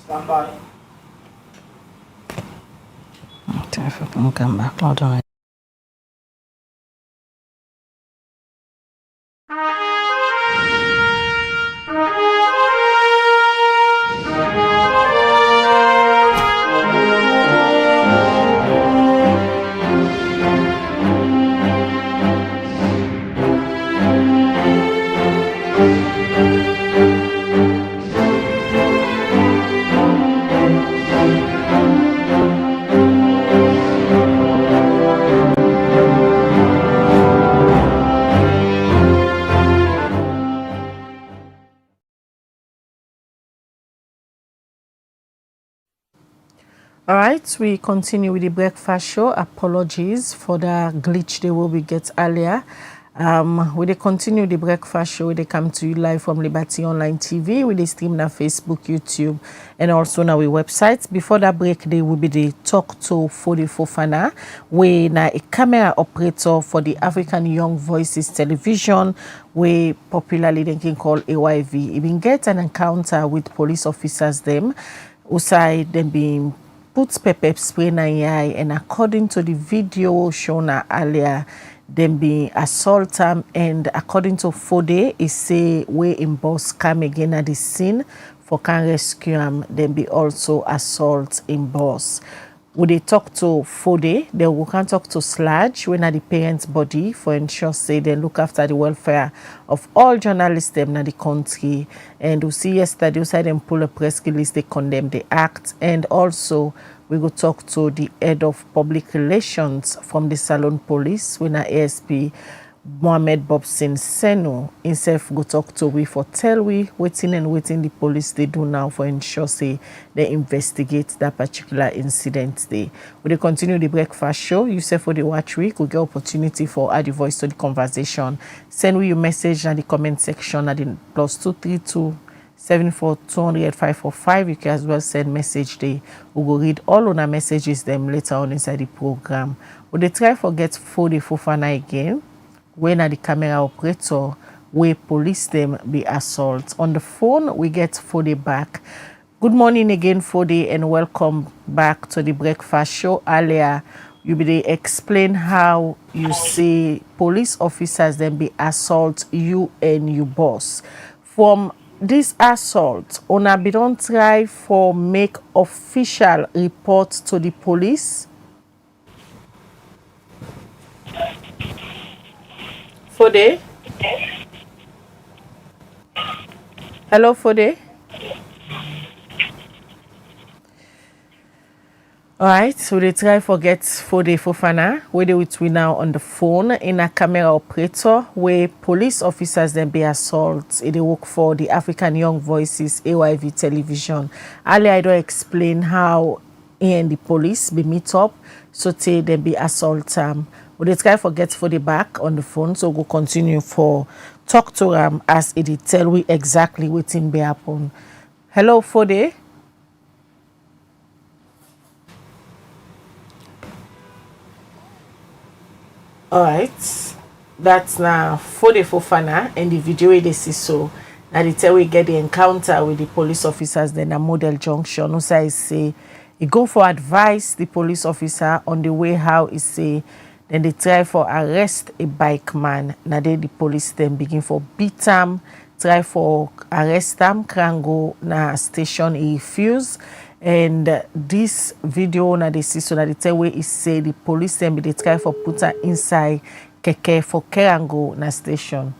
Stand by. Okay, if I can come back, hold on. All right, we continue with the breakfast show. Apologies for the glitch they will be get earlier. We dey continue the breakfast show. They come to you live from Liberty Online TV. We dey stream na Facebook, YouTube, and also na we website. Before that break, they will be the talk to Foday Fofanah, we na a camera operator for the African Young Voices television, we popularly they can call AYV. He been get an encounter with police officers them, outside them being put pepper spray na eye, and according to the video shown earlier, them being assault and according to Foday, he say we in boss come again at the scene for can rescue him, then be also assault in boss. We they talk to Foday, then we can talk to SLAJ when at the parents' body for ensure say they look after the welfare of all journalists them in the country. And we see yesterday outside them pull a press release, they condemn the act. And also we go talk to the head of public relations from the Sierra Leone Police when our ASP Mohammed Bobson Senu himself go talk to we for tell we waiting the police they do now for ensure say they investigate that particular incident day. We dey continue the breakfast show. You say for the watch week, we get opportunity for add your voice to the conversation. Send we your message in the comment section at the +232 74 200 545. You can as well send message there. We will read all on our messages them later on inside the program. We dey try forget Foday Fofanah again. When at the camera operator, we police them be assault. On the phone, we get Foday back. Good morning again, Foday, and welcome back to the breakfast show. Earlier, you be dey explain how you see police officers then be assault you and your boss. From this assault, una be don't try for make official report to the police. Foday? Hello, Foday? All right, so they try forget Foday Fofanah, where they with we now on the phone in a camera operator where police officers then be assault. They work for the African Young Voices AYV television. Earlier I don't explain how he and the police be meet up, so they be assault. We dey try forget Foday back on the phone, so we'll continue for talk to as it tell we exactly what be happen. Hello, Foday. All right, that's now Foday Fofanah, and the video they see so. Now they tell we get the encounter with the police officers then a Model Junction. Also I say he go for advice the police officer on the way how he say. Then they try for arrest a bike man. Now they the police then begin for beat him, try for arrest him, can go na station, he refuse. And this video now they see so that they tell where he say the police then be they try for put her inside keke for Kerango na station.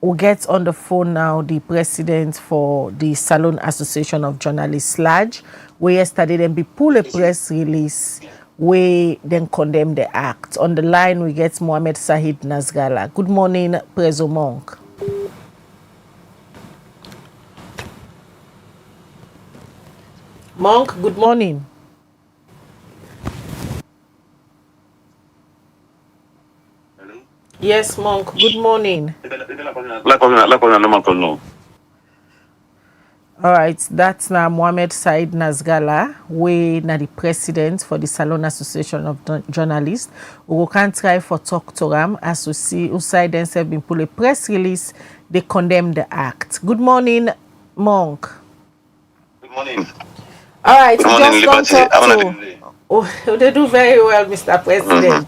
We get on the phone now the president for the Sierra Leone Association of Journalists SLAJ, where yesterday then be pull a press release we then condemn the act. On the line, we get Mohammed Sahid Nazgala. Good morning, Prezo Monk. Monk, good morning. Hello? Yes, Monk, good morning. All right, that's now Mohammed Said Nazgala, we na the president for the Sierra Leone Association of Journalists. We can try for talk to them as we see outside themselves been pull a press release. They condemn the act. Good morning, Monk. Good morning. All right, Good we morning, just don't Liberty. talk I want to. to Oh, they do very well, Mr. President.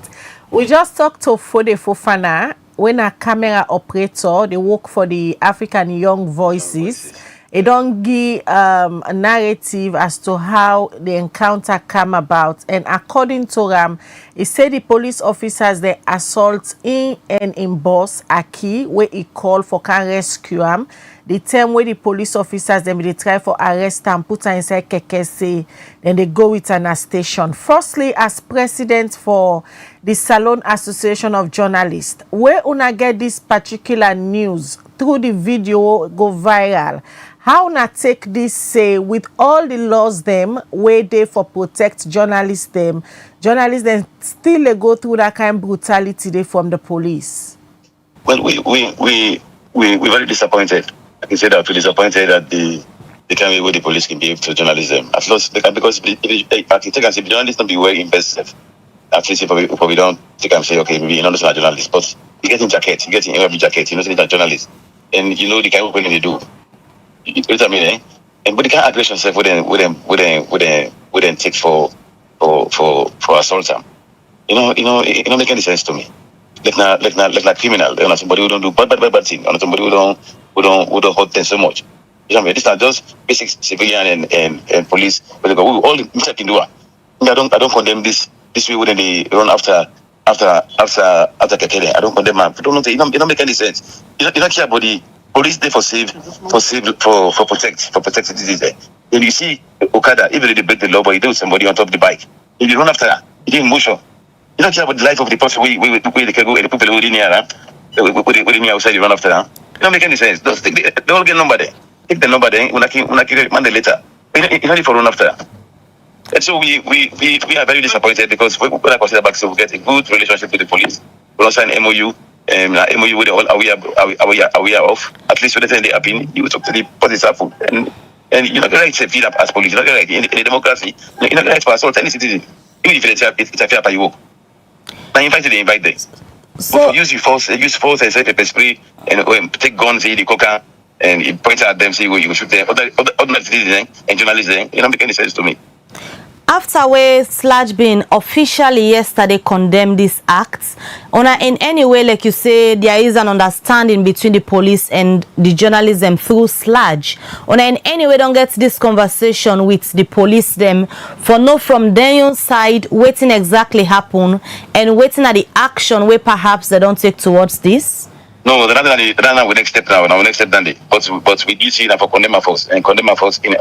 We just talked to Foday Fofanah, when a camera operator, they work for the African Young Voices. It don't give a narrative as to how the encounter came about. And according to he said the police officers, they assault in and in boss Aki, where he called for can rescue him. The time where the police officers, them they try for arrest and put her inside keke say, then they go with an station. Firstly, as president for the Salon Association of Journalists, where una get this particular news through the video go viral, how una take this say with all the laws them where they for protect journalists them still they go through that kind of brutality they from the police? Well, we're very disappointed. I can say that we're disappointed that the kind way the police can behave to journalism. At least they can, because I can take and say the journalists don't be well invested. At least if we don't take and say, okay, maybe you're not a journalist, but you get in jacket, you get in every jacket, you know, it's a journalist. And you know the kind of thing they do. You know what I mean, eh? And but the kind of aggression self wouldn't take for assault them. It don't make any sense to me. Like criminal, you know, somebody who don't do bad thing, you know, somebody who don't hurt them so much. You know what I mean? These are just basic civilian and police, but they go, all Mr. Kindua. I don't condemn this way when they run after Kekele. I don't condemn them. It don't make any sense. You don't care about the police there for protect citizens. When you see Okada, even if they break the law, but you do somebody on top of the bike. If you run after her, you get emotion. You don't care about the life of the person we can go and the people who didn't hear her, outside, you run after her. It don't make any sense. Just take they all get number there. Take the number there, when I kill Monday later. You don't need to run after her. And so we are very disappointed because when I consider back, so we get a good relationship with the police. We don't sign MOU. MOU with all aware of. At least when they happen, you talk to the police happen. And you're not right to feed up as police. You're not right in a democracy. You're not right to assault any citizen. Even if it's a fair pay you work. Now invite them. So use force and say pepper spray and take guns, the coca, and you point at them, say you shoot them. Other citizens and journalists, it don't make any sense to me. After where SLAJ been officially yesterday condemned this act, in any way, like you say, there is an understanding between the police and the journalism through SLAJ. In any way, don't get this conversation with the police them for know from their own side waiting exactly happen and waiting at the action where perhaps they don't take towards this. No, the next step now. Now next step done it. But we do see that for condemn force and condemn force in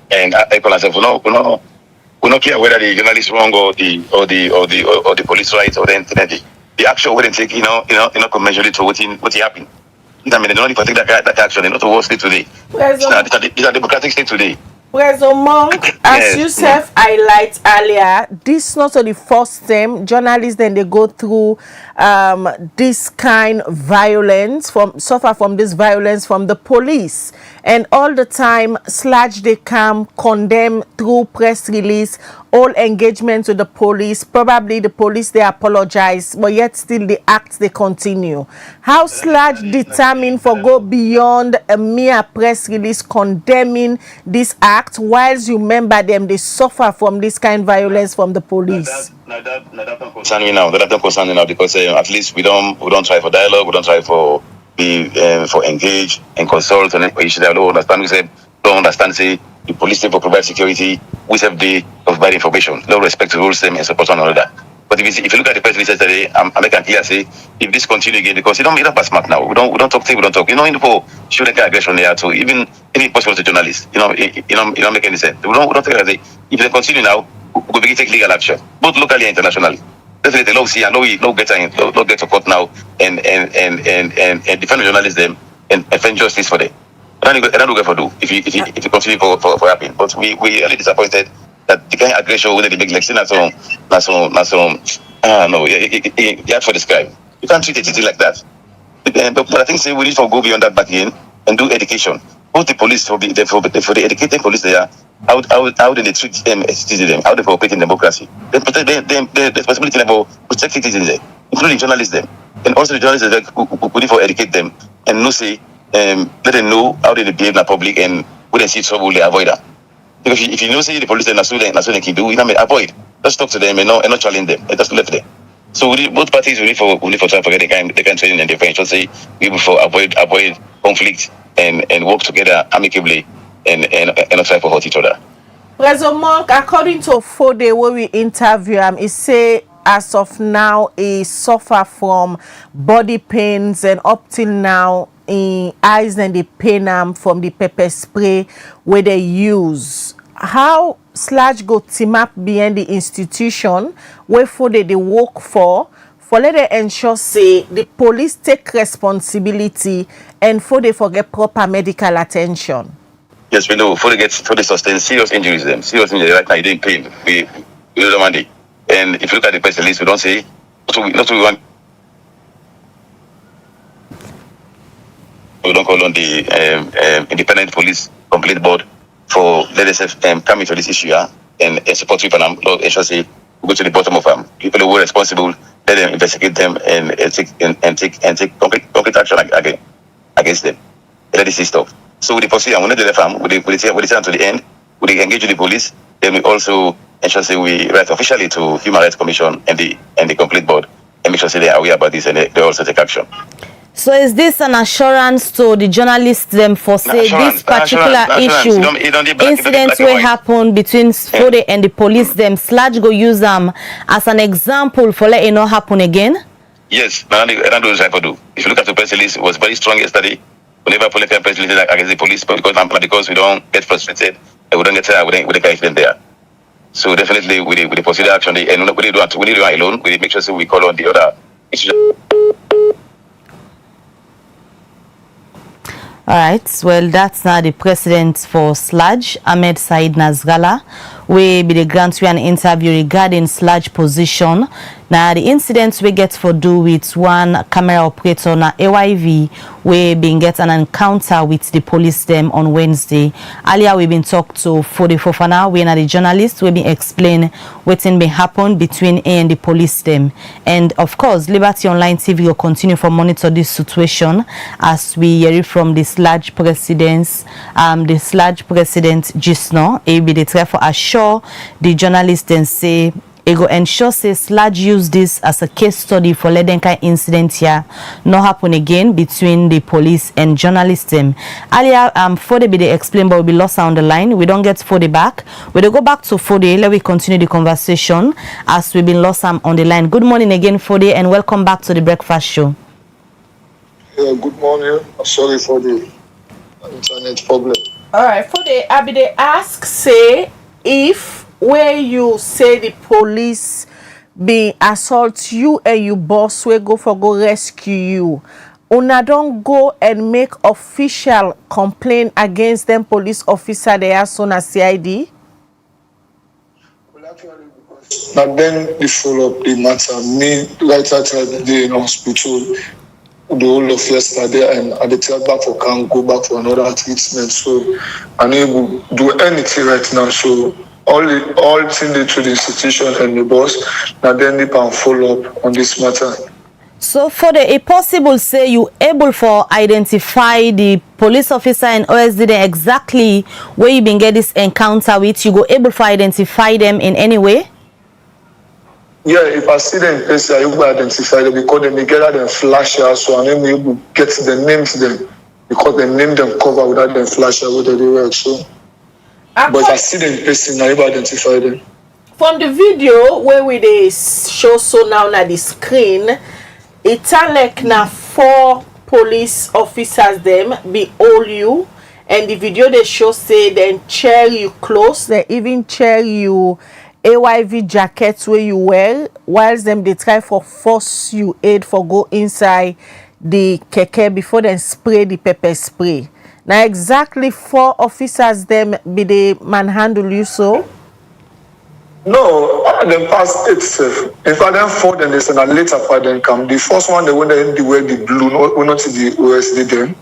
and I call myself, we don't care whether the journalist wrong or the police right or the internet. The action wouldn't take, commensurate to what happened. I mean, they don't even take that action. They're not a war state today. It's a democratic state today. President Monk, as you self highlight earlier, this is not the first time journalists then they go through this kind of violence, suffer from this violence from the police. And all the time, SLAJ they come condemn through press release all engagements with the police. Probably the police they apologize, but yet still the acts they continue. How SLAJ determined for go beyond a mere press release condemning this act, whilst you remember them they suffer from this kind of violence from the police? That don't concern me now. That don't concern me now because at least we don't try for dialogue. We don't try for engage and consult on any issue that we don't understand. We say don't understand. Say the police people provide security. We have the provide information. No respect to rules them and support one another. But if you look at the press release yesterday, I'm making clear say if this continue again because it don't pass smart now. We don't talk. We don't talk. In the show the aggression there too. Even any possible to journalists. It don't make any sense. We don't take it. If they continue now, we'll begin to take legal action, both locally and internationally. Definitely, no see, no get to court now and defend the journalists them and find justice for them. I don't know what to do if you continue for happening. But we are really disappointed that the kind of aggression when they make like no, you have to describe. You can't treat it like that. But I think we need to go beyond that back in and do education. Both the police for the educated police there. How do they treat them as citizens? How they operate in democracy? They protect the responsibility level, protect citizens, including journalists them, and also the journalists who need to educate them and no say let them know how they behave in the public, and when they see trouble, they avoid that. Because if you know, say the police, then that's what they can do. You know, avoid. Just talk to them and not challenge them. And just left them. So both parties we need for try to forget the kind training and defense. Just say we for avoid conflict and work together amicably and not try to hurt each other. President Monk, according to Foday, where we interview him, he say as of now he suffer from body pains, and up till now in eyes and the pain from the pepper spray where they use. How SLAJ go team up behind the institution where Foday they work for let them ensure say the police take responsibility and Foday forget proper medical attention? Yes, we know. Foday sustain serious injuries. Serious injuries right now. You're doing pain. We do the money. And if you look at the press release, we don't say not we want. We don't call on the independent police complaint board for let us come into this issue and support people and ensure say we go to the bottom of them. People who are responsible, let them investigate them and take concrete action against them. Let this stop. So with the procedure, we the farm, we take to the end, we engage with the police, then we also ensure say we write officially to Human Rights Commission and the complete board and make sure say they are aware about this and they also take action. So is this an assurance to the journalists them for say this particular issue, incidents will happen between Foday and the police them, SLAJ go use them as an example for let it not happen again? Yes, that's what we try to do. If you look at the press release, it was very strong yesterday. We never put a press release against the police because we don't get frustrated and we don't get tired, we don't get them there. So definitely with the procedure action, and we need to do it alone. We make sure so we call on the other institutions. All right, well, that's now the president for SLAJ, Ahmed Said Nazgala, we be the grant we an interview regarding SLAJ position. Now, the incidents we get for do with one camera operator na AYV, we been get an encounter with the police them on Wednesday. Earlier, we been talked to Foday Fofanah, we are the journalist, we been explain what's been happen between A and the police them. And of course, Liberty Online TV will continue to monitor this situation as we hear from the SLAJ president just now. He be the try for assure the journalists and say it go ensure say SLAJ use this as a case study for let them kind incident here not happen again between the police and journalists them. Earlier Foday be they explain but we be lost on the line. We don't get Foday back. We go back to Foday. Let we continue the conversation as we've been lost on the line. Good morning again, Foday, and welcome back to the breakfast show. Yeah, good morning. Sorry for the internet problem. All right, Foday, I be they ask say if where you say the police be assault you and you boss we go rescue you, una don't go and make official complaint against them police officer they are soon as CID? Well, actually, because now then they follow up the matter. Me right outside the day in hospital the whole of yesterday, and at the tell back for can't go back for another treatment. So I'm able to do anything right now. So all things to the institution and the boss, now then they can follow up on this matter. So for the possible say you able for identify the police officer and OSD exactly where you been get this encounter with, you go able for identify them in any way? Yeah, if I see them in place, I will identify them because they may get them flash out, so I'm able to get the names them because they name them cover without them flash out whether they work. So but if I see them in person, I will identify them. From the video where we they show so now na the screen, it's like na 4 police officers them be all you, and the video they show say then chair you close, they even chair you AYV jackets where you wear, whilst them they try for force you aid for go inside the keke before then spray the pepper spray. Now exactly 4 officers them be they manhandle you so? No, all of them pass 8 safe. In fact, then 4 then there's a later part then come. The first one they went in the wear the blue, we not see the OSD then.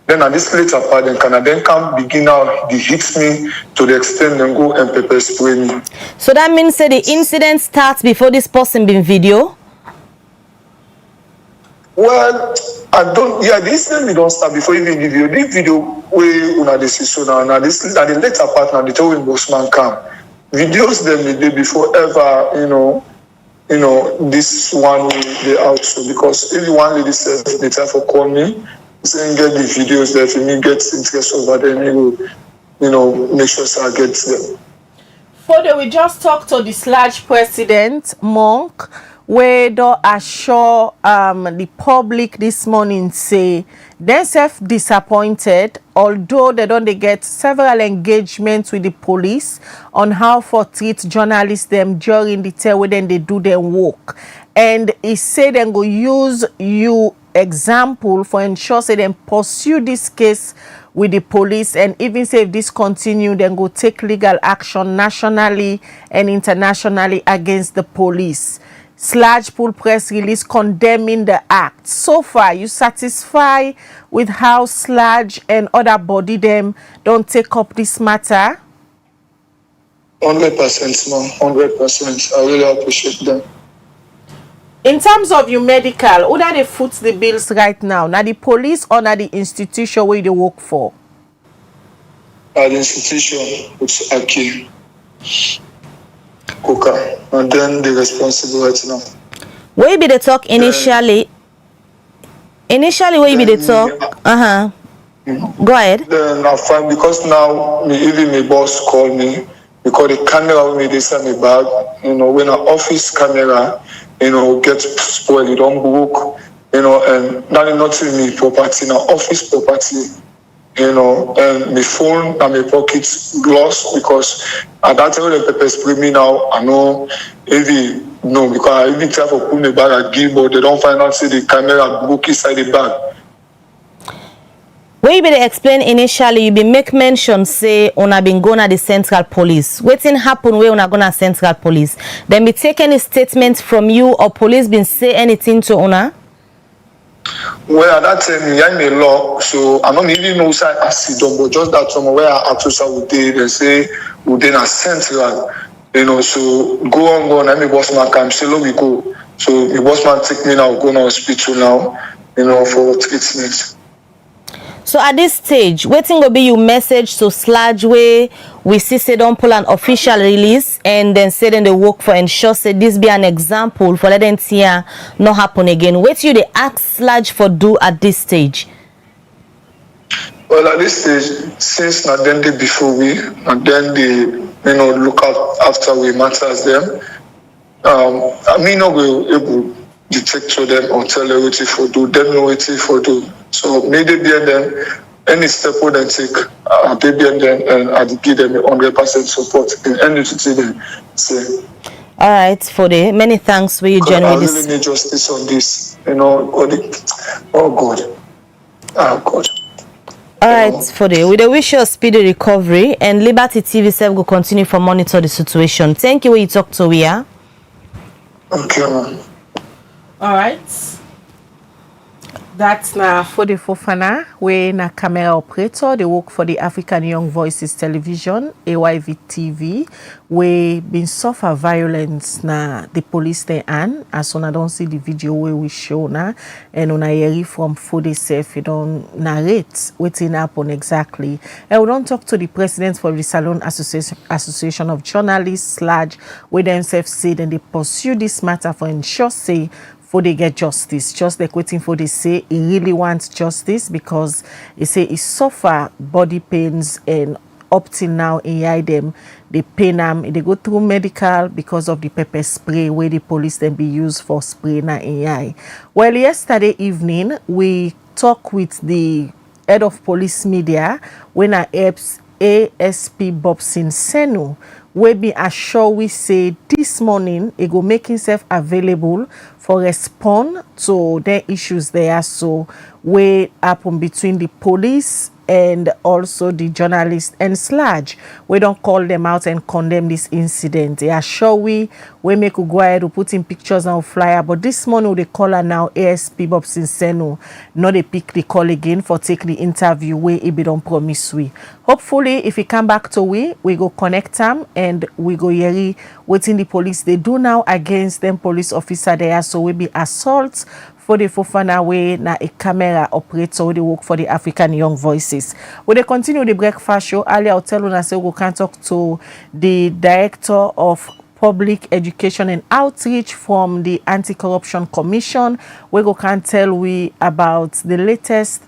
Then at this later part then can then come begin out the hits me to the extent then go and pepper spray me. So that means say the incident starts before this person been video? Well, I don't. Yeah, this thing we don't start before even the video. This video we una dey see so now. Now this at the later part now they tell him Bosman come. Videos them the day before ever. This one they out so because if you want lady says they try for call me, saying get the videos there for me get interest over there, me will make sure so I get them. Foday, we just talked to the SLAJ president, Monk, where they assure the public this morning say they self-disappointed, although they get several engagements with the police on how for treat journalists them during the time when they do their work. And he said they go use you example for ensure say them pursue this case with the police, and even say if this continue then go take legal action nationally and internationally against the police. SLAJ pull press release condemning the act. So far, you satisfied with how SLAJ and other body them don't take up this matter? 100%, ma'am. 100%. I really appreciate them. In terms of your medical, who that they foot the bills right now? Now the police or now the institution where they work for? At the institution, it's Aki, Coca, and then the responsible right now. Where be the talk initially? Initially, where be the talk? Go ahead. Then I find because now even my boss called me because the camera with me they send me back. When an office camera, gets spoiled, it don't work, and that is not in me property, now office property, and my phone and my pockets lost because at that time the pepper spray me now, I know because I even try to put my bag again, but they don't find out say the camera broke inside the bag. Where you be explain initially, you be make mention say una been going at the Central Police. Wetin happen where una gonna Central Police? Then be take any statement from you or police been say anything to una? Well, at that time, I'm a law, so I don't even know say I see them, but just that from where I actually would they say would then a Central, so go on, I'm a boss man come, say we go. So the boss man take me now, go to hospital now, for treatment. So at this stage, waiting will be your message to SLAJ where we see say don't pull an official release and then say then they work for ensure say this be an example for letting here not happen again. What you they ask SLAJ for do at this stage? Well, at this stage, since not then they before we, and then they look out after we matters them. I mean not we able detect to them or tell them what for do, them know what for do. So maybe then any step we then take, and I give them 100% support in anything they say. All right, Foday, many thanks for you joining me. I really need justice on this, oh God. All right, Foday, we wish you a speedy recovery, and Liberty TV self will continue to monitor the situation. Thank you when you talk to we are. Okay, man. All right. That's na Foday Fofanah, we na camera operator. They work for the African Young Voices Television, AYV TV. We been suffer violence na the police they an. As una don't see the video where we show na, and una hear from Foday self, you don't narrate wetin happen exactly. And we don't talk to the president for the Salon Association of Journalists, SLAJ, where themselves say then they pursue this matter for ensure say Foday get justice, just like waiting for they say he really wants justice because he say he suffer body pains and up till now he hide them, they pain them, they go through medical because of the pepper spray where the police then be used for spray na AI. Well, yesterday evening we talked with the head of police media when I ASP Bobson Senu, we be assure we say this morning he go make himself available for respond to the issues there. So we happen between the police and also the journalists and SLAJ. We don't call them out and condemn this incident. They assure we make go ahead to put in pictures on flyer, but this morning they call her now ASP Bobson Senu. Not they pick the call again for take the interview where it be don't promise we. Hopefully if he come back to we go connect them and we go hear what in the police they do now against them police officer there. So also will be assault. Foday Fofanah way na a camera operator wey dey work for the African Young Voices. We dey continue the breakfast show. Earlier, I'll tell you say we can talk to the director of Public Education and Outreach from the Anti-Corruption Commission. We can tell we about the latest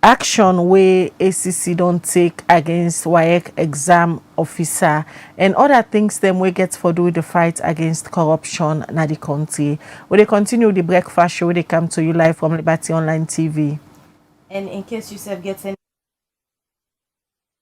action wey ACC don't take against WAEC exam officer and other things them we get for do with the fight against corruption in the country. We dey continue the breakfast show, they come to you live from Liberty Online TV. And in case you have get any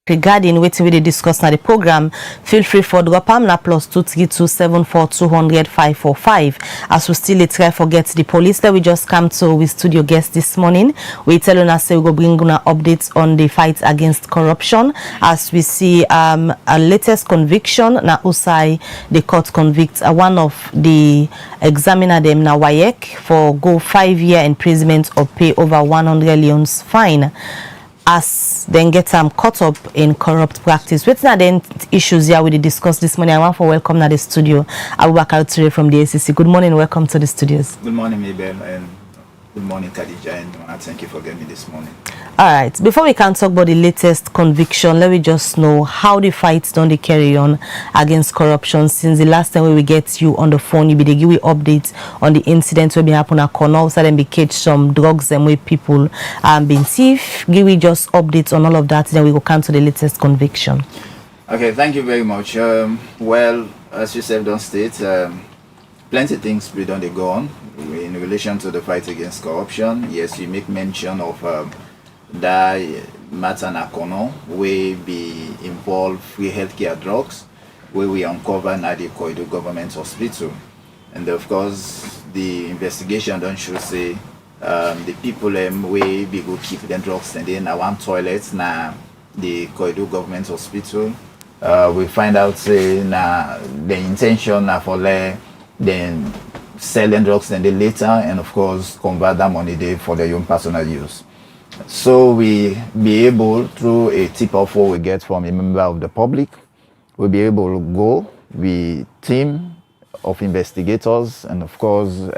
regarding wetin we dey discuss na the program, feel free for drop am na +23274200545. As we still try forget the police that we just come to with studio guest this morning. We tell una say we go bring una updates on the fight against corruption as we see a latest conviction na Usai the court convicts one of the examiner them na WAEC for go 5-year imprisonment or pay over 100 leons fine as then get caught up in corrupt practice. What are the issues here we discuss this morning? I want to welcome to the studio Abubakar Ture from the ACC. Good morning, welcome to the studios. Good morning, Mabel, and good morning, Khadija, and thank you for getting me this morning. All right, before we can talk about the latest conviction, let me just know how the fights don't they carry on against corruption. Since the last time we get you on the phone, you be they give you updates on the incidents will be happen at corner, so then be catch some drugs and way people been thief. Give we just updates on all of that, then we will come to the latest conviction. Okay, thank you very much. Well, as you said, don't state plenty of things we don't go on in relation to the fight against corruption. Yes, you make mention of that matter na kono we be involve free healthcare drugs where we uncover na the Koidu government hospital, and of course the investigation don't show say the people we be go keep them drugs and then one toilet na the Koidu government hospital. We find out say na the intention na for then selling drugs and then later and of course convert that money there for their own personal use. So we be able, through a tip-off we get from a member of the public, we'll be able to go, we team of investigators and of course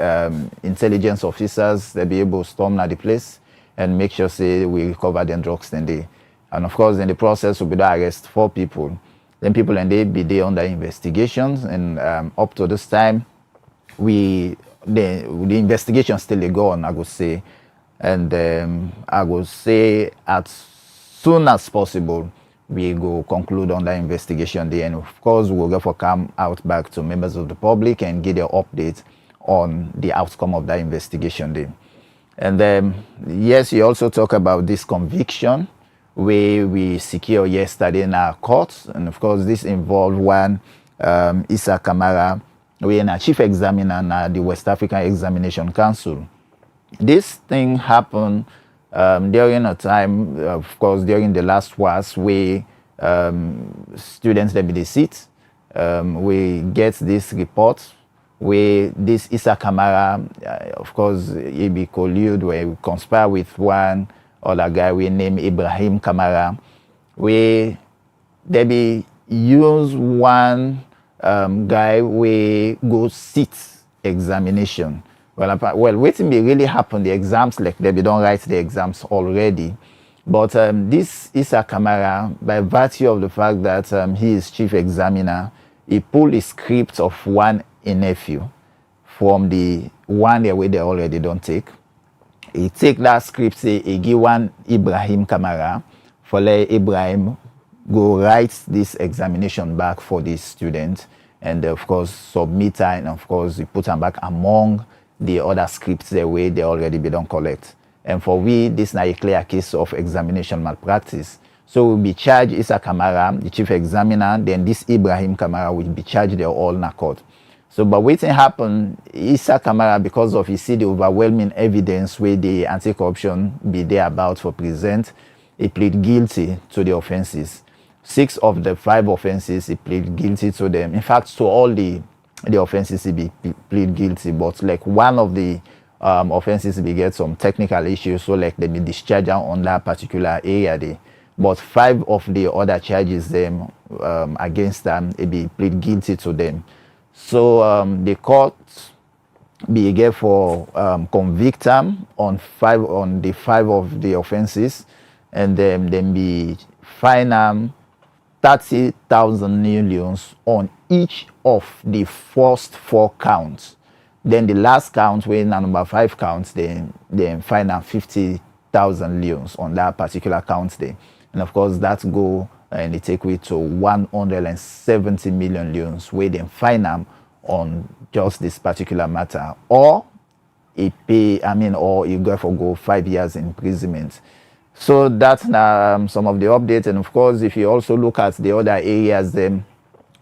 intelligence officers, they'll be able to storm at the place and make sure say we recover the drugs and they. And of course in the process we'll be to arrest 4 people. Then people and they be there under investigations and up to this time the investigation still go on, I would say. And I would say as soon as possible we go conclude on that investigation there, and of course we'll therefore come out back to members of the public and get an update on the outcome of that investigation there. And yes, you also talk about this conviction where we secure yesterday in our courts, and of course this involved one Issa Kamara, we are chief examiner at the West African Examination Council. This thing happened during a time, of course, during the last was where students that be the seat. We get this report where this Issa Kamara, of course, he be collude where we conspire with one other guy we name Ibrahim Kamara, where they be use one guy we go sit examination. Well, waiting may really happen. The exams, like they don't write the exams already. But this Issa Kamara, by virtue of the fact that he is chief examiner, he pulled a script of one nephew from the one the way they already don't take. He take that script, say he give one Ibrahim Kamara, for let Ibrahim go write this examination back for this student, and of course submit her, and of course he put them back among the other scripts the way they already be done collect. And for we, this is not a clear case of examination malpractice. So we'll be charged Issa Kamara, the chief examiner, then this Ibrahim Kamara will be charged they're all in a court. So but waiting happen, Issa Kamara, because of he see the overwhelming evidence where the anti-corruption be there about for present, he plead guilty to the offenses. 6 of the 5 offenses he plead guilty to them. In fact, to all the offenses he be plead guilty, but like one of the offenses we get some technical issues, so like they be discharged on that particular area there. But 5 of the other charges them against them, he be plead guilty to them. So the court be get for convict am on the five of the offenses, and then be fine am 30,000 millions on each of the first 4 counts. Then the last count, when number 5 counts, then fine am 50,000 leons on that particular count there. And of course that go and it take way to 170 million leons where then fine am on just this particular matter, or it pay, or you go 5 years imprisonment. So that's some of the updates. And of course, if you also look at the other areas, then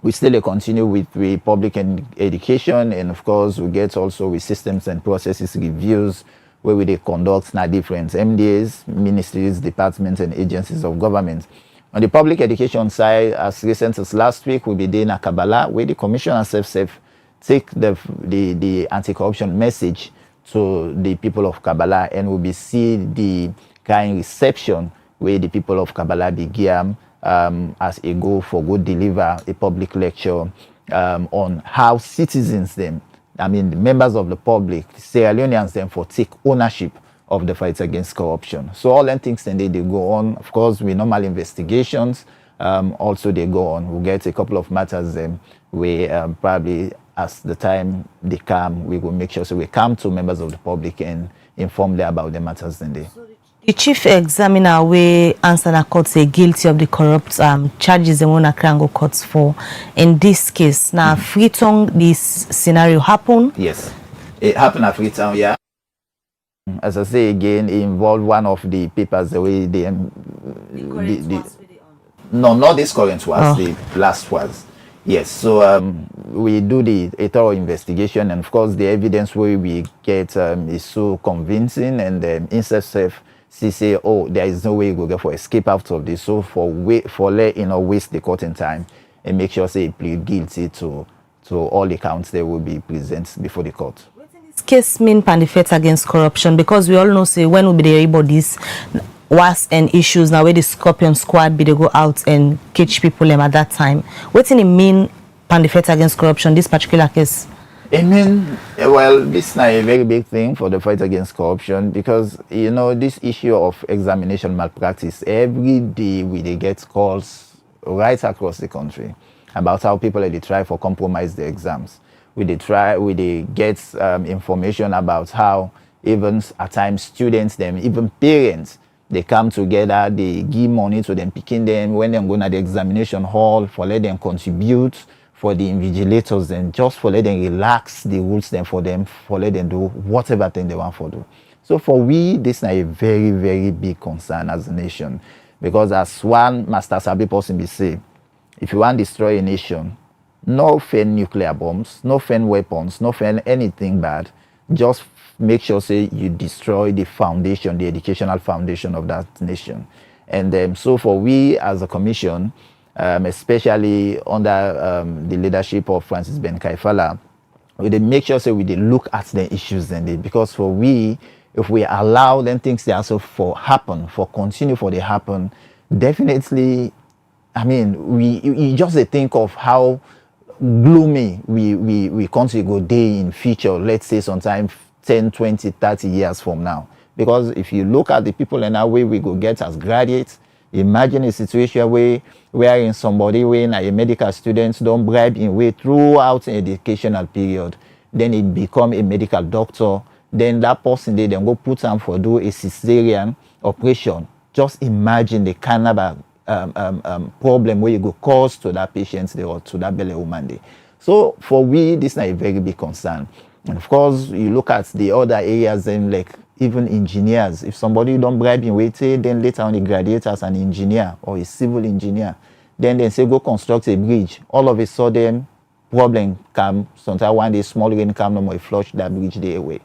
we still continue with the public education, and of course we get also with systems and processes reviews where we conduct different MDAs, ministries, departments and agencies of government. On the public education side, as recent as last week, we'll be doing a Kabbalah where the commissioner self take the anti-corruption message to the people of Kabbalah, and we'll be see the kind reception where the people of Kabbalah began as a go for good deliver a public lecture on how citizens the members of the public, Sierra Leoneans for take ownership of the fight against corruption. So all them things then they go on. Of course, with normal investigations, also they go on. We'll get a couple of matters where probably as the time they come, we will make sure so we come to members of the public and inform them about the matters then they. The chief examiner we answer the court say guilty of the corrupt charges they want to go courts for. In this case, now Freetown, this scenario happen. Yes, it happened at Freetown. Yeah. As I say again, it involved one of the papers the way no, not this current was the last was. Yes, so we do a thorough investigation, and of course the evidence we get is so convincing, and instead say, oh, there is no way you go get for escape out of this. So for let waste the court in time and make sure say plead guilty to all the counts they will be presented before the court. What in this case mean pan the fight against corruption? Because we all know say when we be there about this was and issues now where the Scorpion Squad be they go out and catch people at that time. What in it mean pan the fight against corruption this particular case? I mean, well, this is not a very big thing for the fight against corruption, because this issue of examination malpractice, every day they get calls right across the country about how people they try for compromise the exams. We get information about how even at times students, even parents, they come together, they give money to them, picking them when they're going to the examination hall for let them contribute for the invigilators, and just for let them relax the rules then for them, for let them do whatever thing they want to do. So for we, this is a very, very big concern as a nation, because as one Master Sabi person be say, if you want to destroy a nation, no fan nuclear bombs, no fan weapons, no fan anything bad, just make sure say you destroy the foundation, the educational foundation of that nation. And so for we as a commission, especially under the leadership of Francis Ben Kaifala, we did make sure say we did look at the issues then, because for we, if we allow them things they also continue for they happen, definitely, we just think of how gloomy we country go day in future, let's say sometime 10, 20, 30 years from now. Because if you look at the people in our way we go get as graduates, imagine a situation wherein somebody when a medical student don't bribe in way throughout an educational period, then it become a medical doctor, then that person they then go put them for do a cesarean operation. Just imagine the kind of problem where you go cause to that patient or to that belly woman day. So for we, this is not a very big concern. And of course, you look at the other areas, then like even engineers. If somebody don't bribe in weighted, then later on he graduates as an engineer or a civil engineer. Then they say go construct a bridge. All of a sudden, problem come. Sometimes one day small rain come, no more flush that bridge day away.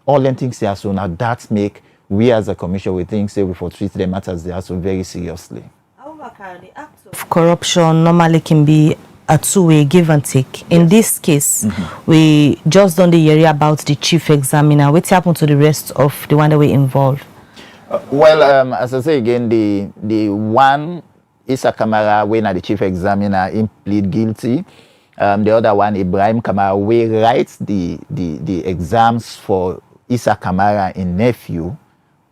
All them things here, so now that make we as a commission we think say we for treat the matters they are so very seriously. However, the act of corruption normally can be a two-way give and take. In this case, we just don't hear about the chief examiner. What happened to the rest of the one that were involved? Well, as I say again, the one is a camera when the chief examiner in plead guilty, The other one, Ibrahim Kamara, we write the exams for Issa Kamara in nephew.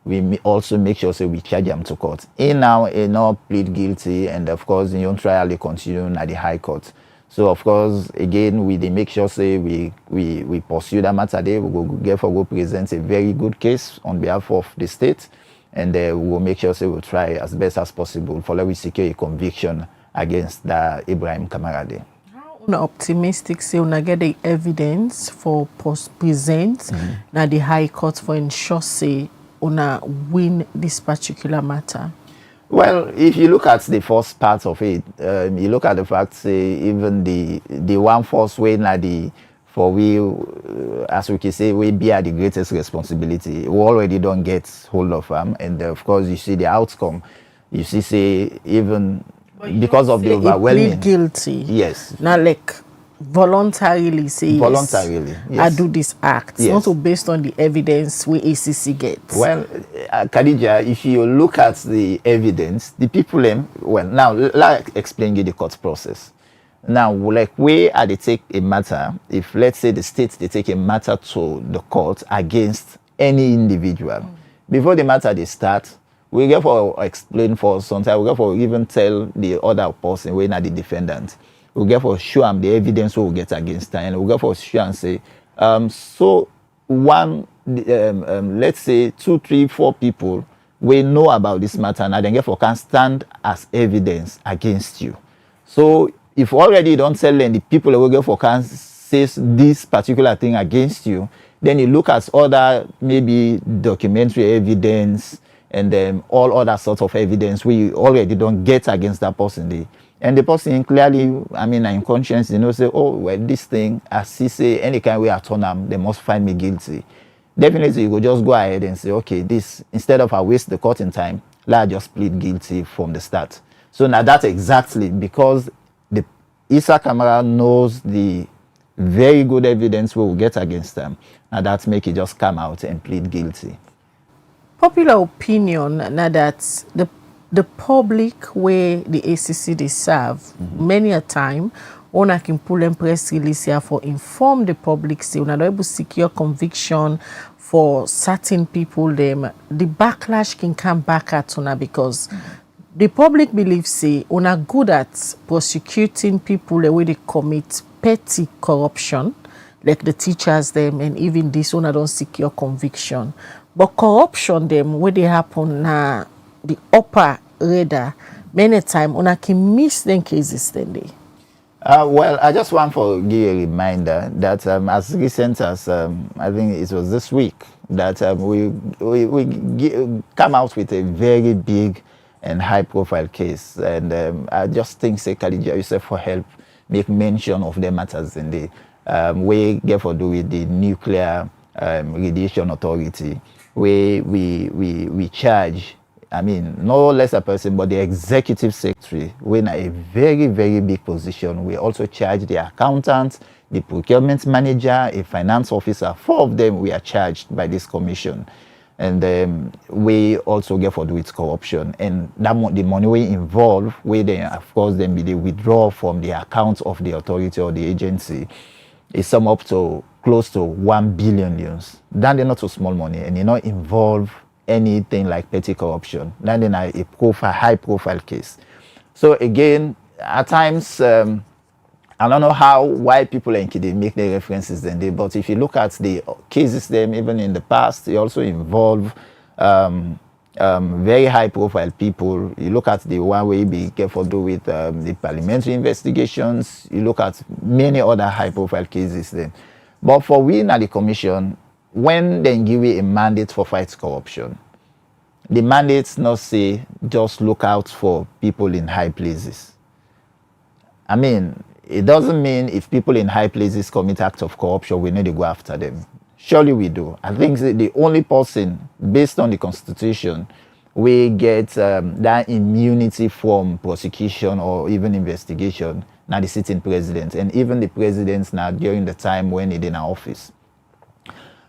We also make sure so we charge him to court. He now plead guilty, and of course in your trial they continue at the High Court. So of course again we make sure say we pursue that matter there. We go present a very good case on behalf of the state, and we will make sure say we'll try as best as possible for we secure a conviction against the Ibrahim Kamara there. How optimistic say una get the evidence for present na the High Court for ensure say una win this particular matter? Well, if you look at the first part of it, you look at the fact, say, even the one force way na the for we, as we can say, we bear the greatest responsibility. We already don't get hold of them, and of course you see the outcome. You see, say even because of the overwhelming. Plead guilty. Yes. Now, like voluntarily say voluntarily. Yes. I do this act. Yes. Not so based on the evidence we ACC gets. Well, Khadija, if you look at the evidence, the people, well, now let's explain you the court process. Now, like where they take a matter, if let's say the state they take a matter to the court against any individual, before the matter they start, we get for explain for sometimes we get for even tell the other person when are the defendant. We get for show them the evidence we will get against them, and we get for show and say, so one, let's say 2, 3, 4 people we know about this matter, and then get for can stand as evidence against you. So if already you don't tell them the people will get for can say this particular thing against you, then you look at other maybe documentary evidence and then all other sorts of evidence we already don't get against that person. And the person clearly, I mean, in conscience, say, oh, well, this thing, as he say, any kind of way I turn them, they must find me guilty. Definitely, you will just go ahead and say, okay, this, instead of I waste the court in time, let I just plead guilty from the start. So now that's exactly because the Issa Kamara knows the very good evidence we will get against them. Now that's make it just come out and plead guilty. Popular opinion now that the public where the ACC they serve, many a time, one can pull and press release here for inform the public say una able secure conviction for certain people them the backlash can come back at una because the public believes say una good at prosecuting people the way they commit petty corruption, like the teachers them and even this one don't secure conviction. But corruption them where they happen na the upper radar, many times una can miss them cases then they. Well, I just want to give a reminder that as recent as I think it was this week that we come out with a very big and high-profile case, and I just think say Khadija yourself for help make mention of the matters in the we get for do with the nuclear radiation authority where we charge. I mean, no less a person, but the executive secretary, we're in a very, very big position. We also charge the accountant, the procurement manager, a finance officer. 4 of them we are charged by this commission. And we also get for do with corruption. And that the money we involve, we then, of course, then be the withdraw from the account of the authority or the agency. It sum up to close to 1 billion euros. That is not a small money, and you not involve anything like petty corruption. Then in a high profile case. So again, at times I don't know why people in Kidi make the references then they, but if you look at the cases them even in the past, they also involve very high profile people. You look at the one way be careful do with the parliamentary investigations, you look at many other high profile cases then. But for we at the commission, when they give you a mandate for fight corruption, the mandates not say just look out for people in high places. I mean, it doesn't mean if people in high places commit acts of corruption, we need to go after them. Surely we do. I think the only person, based on the Constitution, we get that immunity from prosecution or even investigation, now the sitting president, and even the presidents now during the time when he's in office.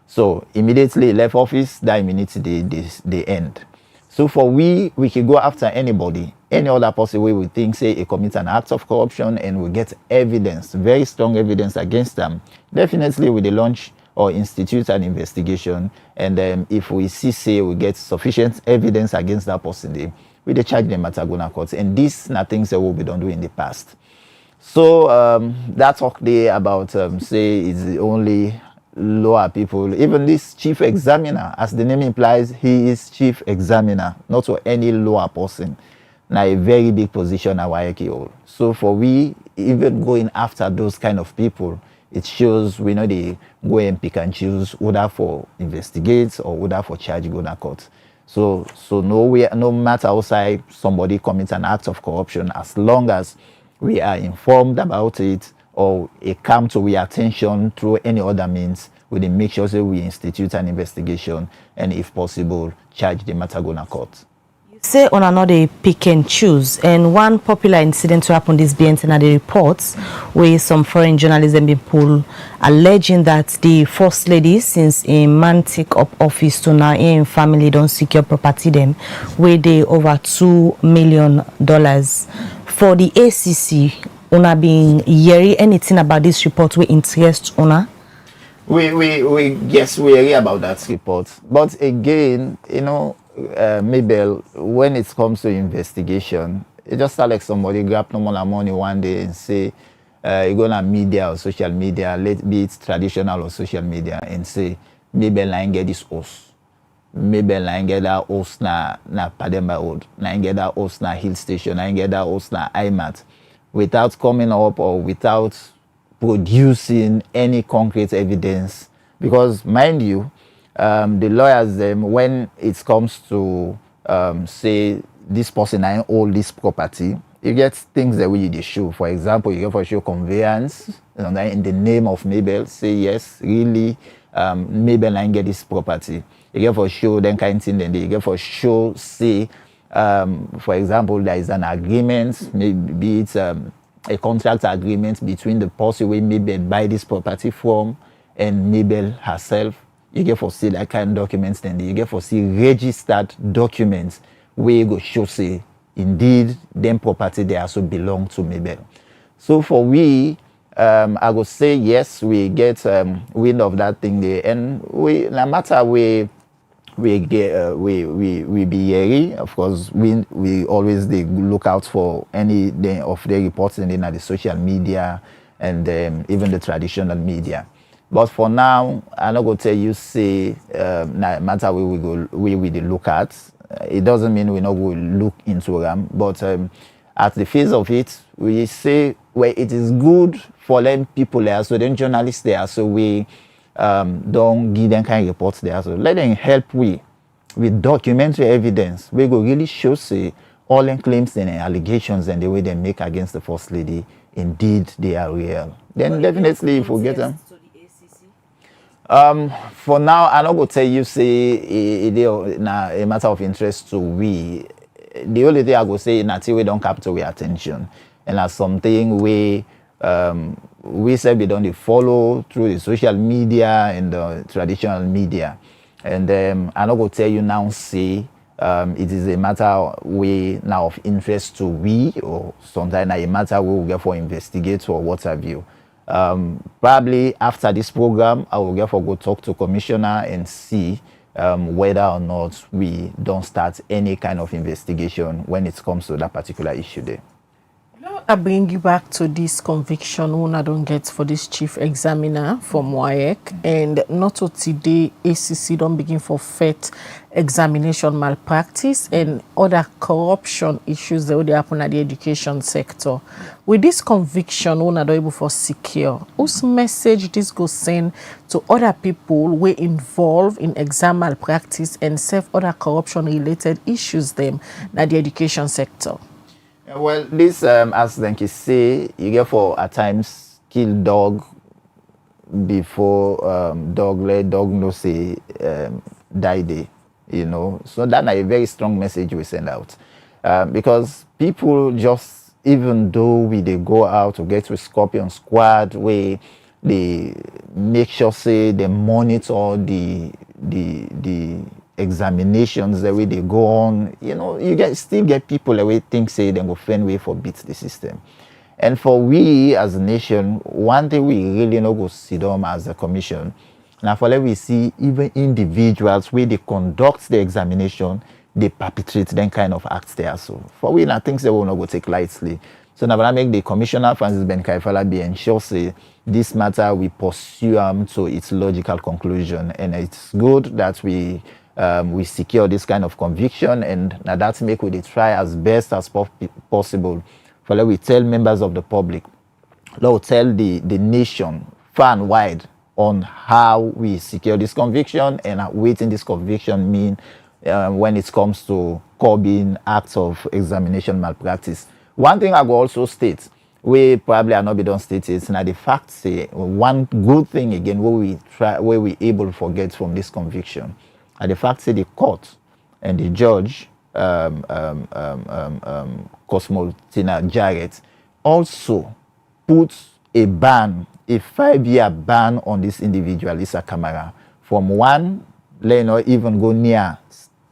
So immediately left office, that immunity they end. So for we can go after anybody, any other person where we think say he commits an act of corruption and we get evidence, very strong evidence against them. Definitely we launch or institute an investigation, and if we see say we get sufficient evidence against that person, we charge them at Agona courts. And these are things that we don't do in the past. So that talk there about say it's the only lower people. Even this chief examiner, as the name implies, he is chief examiner, not for any lower person. Now a very big position at YK. So for we even going after those kind of people, it shows we know they go and pick and choose whether for investigate or whether for charge go to court. So no matter outside somebody commits an act of corruption, as long as we are informed about it or it come to our attention through any other means, we then make sure that we institute an investigation and, if possible, charge the matter go to court. Say on another pick and choose, and one popular incident to happen this BNT and the reports where some foreign journalism people alleging that the first lady, since a man take up office to now in family don't secure property them where they over $2 million for the ACC. Una being hearing anything about this report we interest una? Yes, we hear about that report, but again, you know, Mabel, when it comes to investigation, it just sounds like somebody grab no more money one day and say, you go on media or social media, let be it traditional or social media, and say, Mabel, I get this host. Mabel, I get that host na Pademba Road. I get that host na Hill Station. I get that host na IMAT. Without coming up or without producing any concrete evidence. Because, mind you, the lawyers, when it comes to say this person I own this property, you get things that we they show. For example, you get for show conveyance, you know, in the name of Mabel, say yes, really, Mabel I get this property. You get for show then kind of thing, then you get for show say, for example, there is an agreement, maybe it's a contract agreement between the person where Mabel buy this property from and Mabel herself. You get for see that kind of documents, then you get for see registered documents where you go show say indeed them property they also belong to Mabel. So for we, I would say yes, we get wind of that thing there, and we no matter we get we be hearing. Of course, we always they look out for any of their reports in the social media and even the traditional media. But for now, I'm not going to tell you, say, no matter where we look at, it doesn't mean we're not going to look into them. But at the face of it, we say, well, it is good for them people there, so then journalists there, so we don't give them kind of reports there. So let them help with documentary evidence. We go really show, say, all them claims and allegations and the way they make against the First Lady, indeed, they are real. Then definitely, if we get them. For now, I'm not going to tell you, say, it a matter of interest to we. The only thing I go say, until we don't capture our attention. And that's something we say we don't follow through the social media and the traditional media. And I'm not going to tell you now, say, it is a matter we now of interest to we, or sometimes a matter we will get for investigate or what have you. Probably after this program, I will therefore go talk to commissioner and see whether or not we don't start any kind of investigation when it comes to that particular issue there. I bring you back to this conviction one I don't get for this chief examiner from WAEC, and not to today ACC don't begin for FET examination malpractice and other corruption issues that would happen at the education sector. With this conviction one I don't able for secure, whose message this go send to other people who involved in exam malpractice and serve other corruption related issues them at the education sector? Well, this, as Denki say, you get for at times kill dog before dog no say die day, you know. So that's a very strong message we send out, because people just, even though they go out to get with Scorpion Squad, where they make sure say they monitor the examinations the way they go on, you know, you still get people the way think say they go find way for beat the system. And for we as a nation, one thing we really know go sit down as a commission. Now for let we see even individuals where they conduct the examination, they perpetrate them kind of acts there. So for we, I think they will not go take lightly. So now I make the Commissioner Francis Ben Kaifala be ensure say this matter we pursue to its logical conclusion, and it's good that we secure this kind of conviction, and now that's make we try as best as possible. For let we tell members of the public, let we tell the nation far and wide on how we secure this conviction and what this conviction mean when it comes to curbing acts of examination malpractice. One thing I will also state, we probably are not be done state is now the fact say one good thing again where we able to forget from this conviction, and the fact say the court and the judge Cosmotina Jarrett also put a ban, a 5-year ban on this individual, Lisa Camara, from one, let not even go near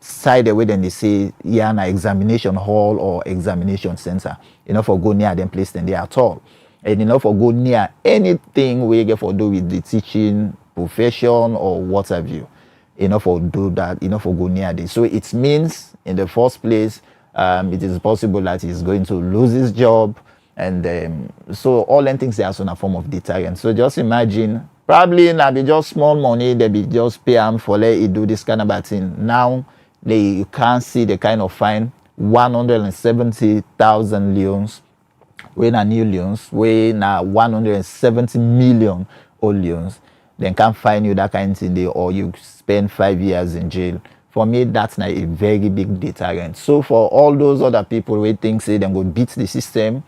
side away then they say yeah an examination hall or examination center, enough for go near them place them there at all, and enough for go near anything we get for do with the teaching profession or what have you, enough for do that, enough for go near this. So it means in the first place it is possible that he's going to lose his job, and so all them things are a form of deterrent. So just imagine probably now be just small money they be just pay him for let it do this kind of thing. Now you can't see the kind of fine 170,000 leons, when a new leons, when a 170 million old leons, then can't fine you that kind of thing, or you spend 5 years in jail. For me, that's not a very big deterrent. So for all those other people who think say they go beat the system,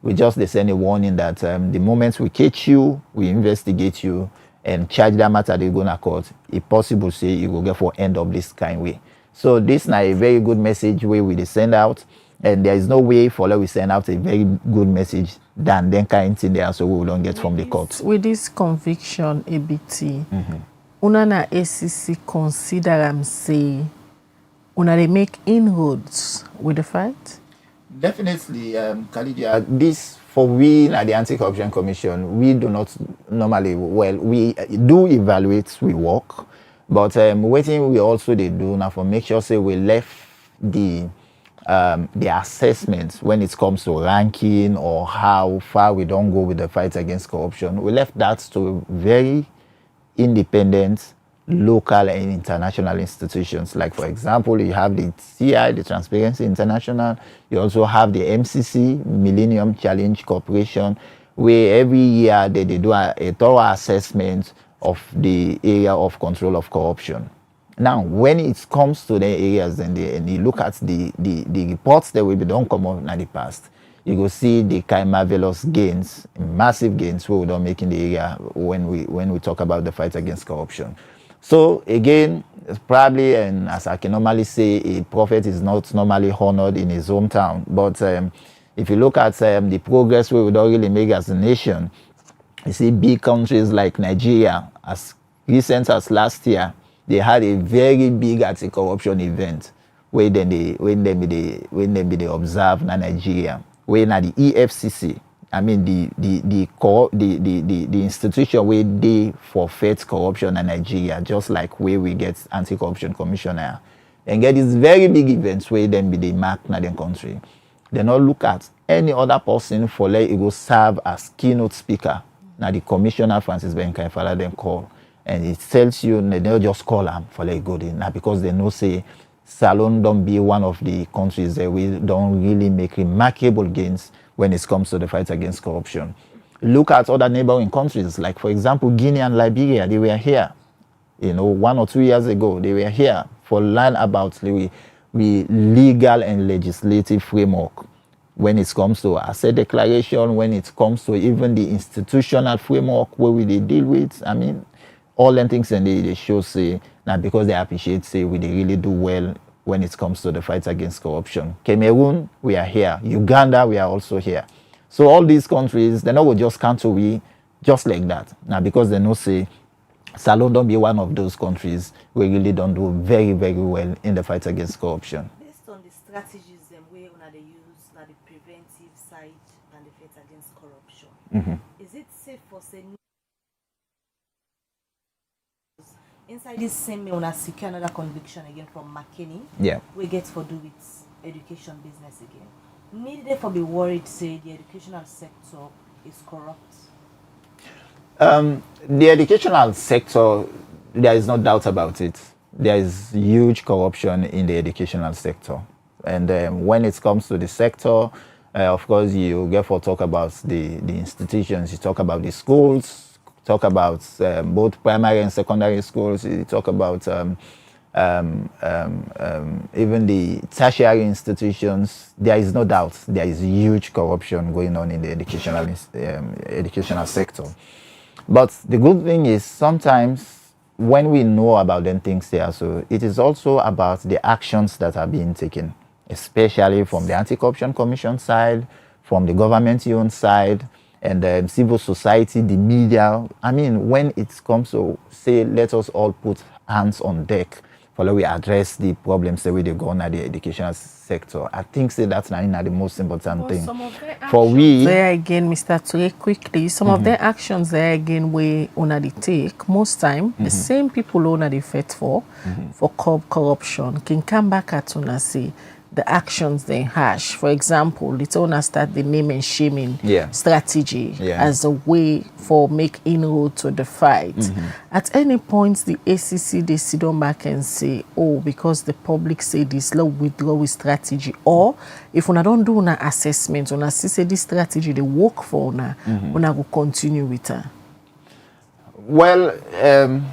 we just send a warning that the moment we catch you, we investigate you and charge that matter they go to court. If possible, say you will get for end up this kind of way. So this is a very good message way we send out, and there is no way for we send out a very good message than then kind of thing there, so we don't get from the court. With this conviction, ABT, una na ACC consider say una they make inroads with the fight? Definitely, Khadija, this for we at the Anti-Corruption Commission, we do not normally, well, we do evaluate, we work, but waiting we also they do now for make sure say we left the assessment when it comes to ranking or how far we don't go with the fight against corruption. We left that to very independent local and international institutions. Like for example, you have the CI, the Transparency International. You also have the MCC, Millennium Challenge Corporation, where every year they do a thorough assessment of the area of control of corruption. Now, when it comes to the areas and you look at the reports that will be done come out in the past, you go see the kind of marvelous gains, massive gains we don't make in the area when we talk about the fight against corruption. So again, probably, and as I can normally say, a prophet is not normally honored in his hometown. But if you look at the progress we would really make as a nation, you see big countries like Nigeria, as recent as last year, they had a very big anti-corruption event where they observe Nigeria, where now the EFCC, I mean the institution where they forfeit corruption in Nigeria, just like where we get anti-corruption commissioner, and get these very big events where then be they mark in the country. They not look at any other person for let it go serve as keynote speaker. Now the commissioner Francis Ben Kaifala then call, and it tells you they don't just call them for let it go in. Now because they know say Salon don't be one of the countries that we don't really make remarkable gains when it comes to the fight against corruption. Look at other neighboring countries, like for example Guinea and Liberia. They were here, 1 or 2 years ago. They were here for learn about the legal and legislative framework when it comes to asset declaration, when it comes to even the institutional framework where we deal with. I mean, all them things, and they show say now because they appreciate say we really do well when it comes to the fight against corruption. Cameroon, we are here. Uganda, we are also here. So all these countries, they know we just can't we just like that. Now because they know say Salone don't be one of those countries where really don't do very, very well in the fight against corruption. Based on the strategies wey una dey use na the preventive side and the fight against corruption, is it safe for say inside this same way una secure another conviction again from McKinney? Yeah. We get for do with education business again. Need they for be worried say the educational sector is corrupt? The educational sector, there is no doubt about it. There is huge corruption in the educational sector. And when it comes to the sector, of course, you get for talk about the institutions, you talk about the schools, talk about both primary and secondary schools, you talk about even the tertiary institutions. There is no doubt there is huge corruption going on in the educational sector. But the good thing is sometimes when we know about them things there, so it is also about the actions that are being taken, especially from the Anti-Corruption Commission side, from the government-owned side, and the civil society, the media. I mean, when it comes to say, let us all put hands on deck for we address the problems the way they go on at the educational sector. I think say that's not the most important thing. For we there again, Mr. Ture, quickly, some of their actions there again we una they take most time the same people una they fight for corruption can come back at una say the actions they hash. For example, it's owner start the name and shaming strategy as a way for make inroad to the fight. At any point, the ACC they sit on back and say, oh, because the public say this, let's withdraw with strategy. Or if una don't do una assessment, una see say this strategy they work for una, una go continue with her. Well,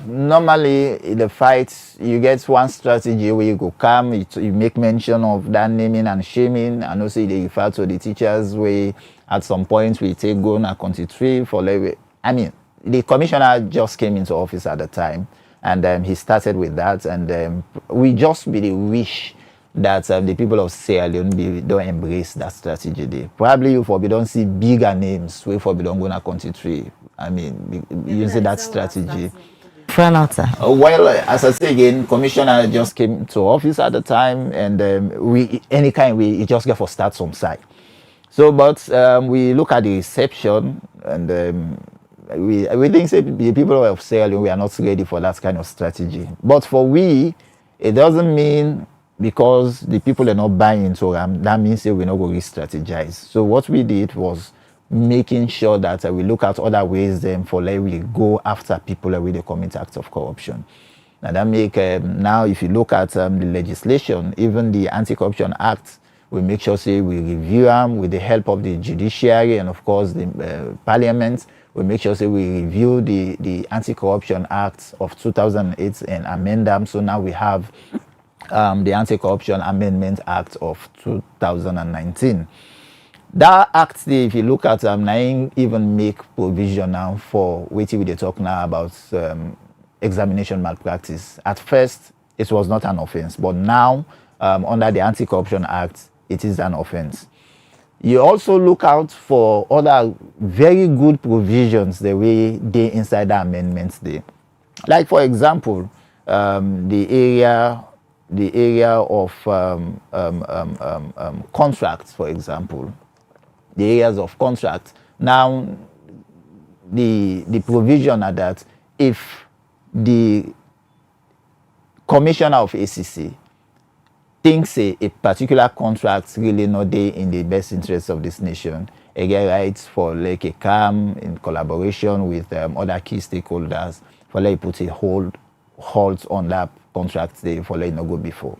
normally in the fight, you get one strategy where you go come, you make mention of that naming and shaming, and also they refer to the teachers where at some point we take go na country trip for like, I mean, the commissioner just came into office at the time, and he started with that, and we just really wish that the people of Sierra Leone don't embrace that strategy there. Probably you for don't see bigger names where for don't go na country trip. I mean, using that strategy. Well, as I say again, commissioner just came to office at the time, and we just get for start some side. So, but we look at the reception, and we think say the people of Sierra Leone we are not ready for that kind of strategy. But for we, it doesn't mean because the people are not buying into them, that means we're not going to re-strategize. So what we did was making sure that we look at other ways then for like we go after people with the commit acts of corruption. Now that make now if you look at the legislation, even the Anti-Corruption Act, we make sure say we review them with the help of the judiciary and of course the parliament. We make sure say we review the Anti-Corruption Act of 2008 and amend them. So now we have the Anti-Corruption Amendment Act of 2019. That act, if you look at now even make provision now for what we talk now about examination malpractice. At first, it was not an offense, but now under the Anti-Corruption Act, it is an offense. You also look out for other very good provisions the way they inside the amendments there. Like for example, the area of contracts, for example. The areas of contract. Now, the provision are that if the commissioner of ACC thinks a particular contract really not there in the best interest of this nation, a get rights for like a calm in collaboration with other key stakeholders for like put a halt on that contract there for like not go before.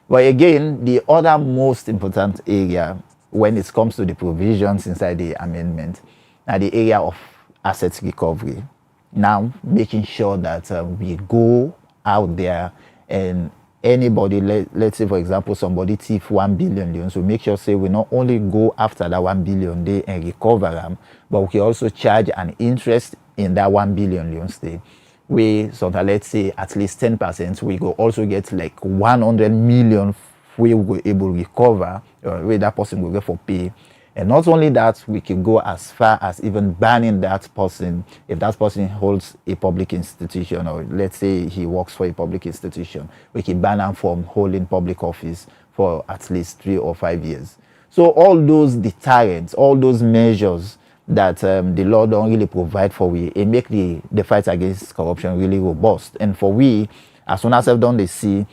But again, the other most important area when it comes to the provisions inside the amendment, the area of asset recovery. Now, making sure that we go out there and anybody, let's say for example, somebody thief 1 billion loans, we make sure say we not only go after that 1 billion day and recover them, but we can also charge an interest in that 1 billion loans day. We sort of let's say at least 10%, we go also get like 100 million we will able to recover, where that person will get for pay And not only that, we can go as far as even banning that person if that person holds a public institution, or let's say he works for a public institution. We can ban him from holding public office for at least 3 or 5 years. So all those deterrents, all those measures that the law don't really provide for we, it make the fight against corruption really robust. And for we, as soon as I've done the see,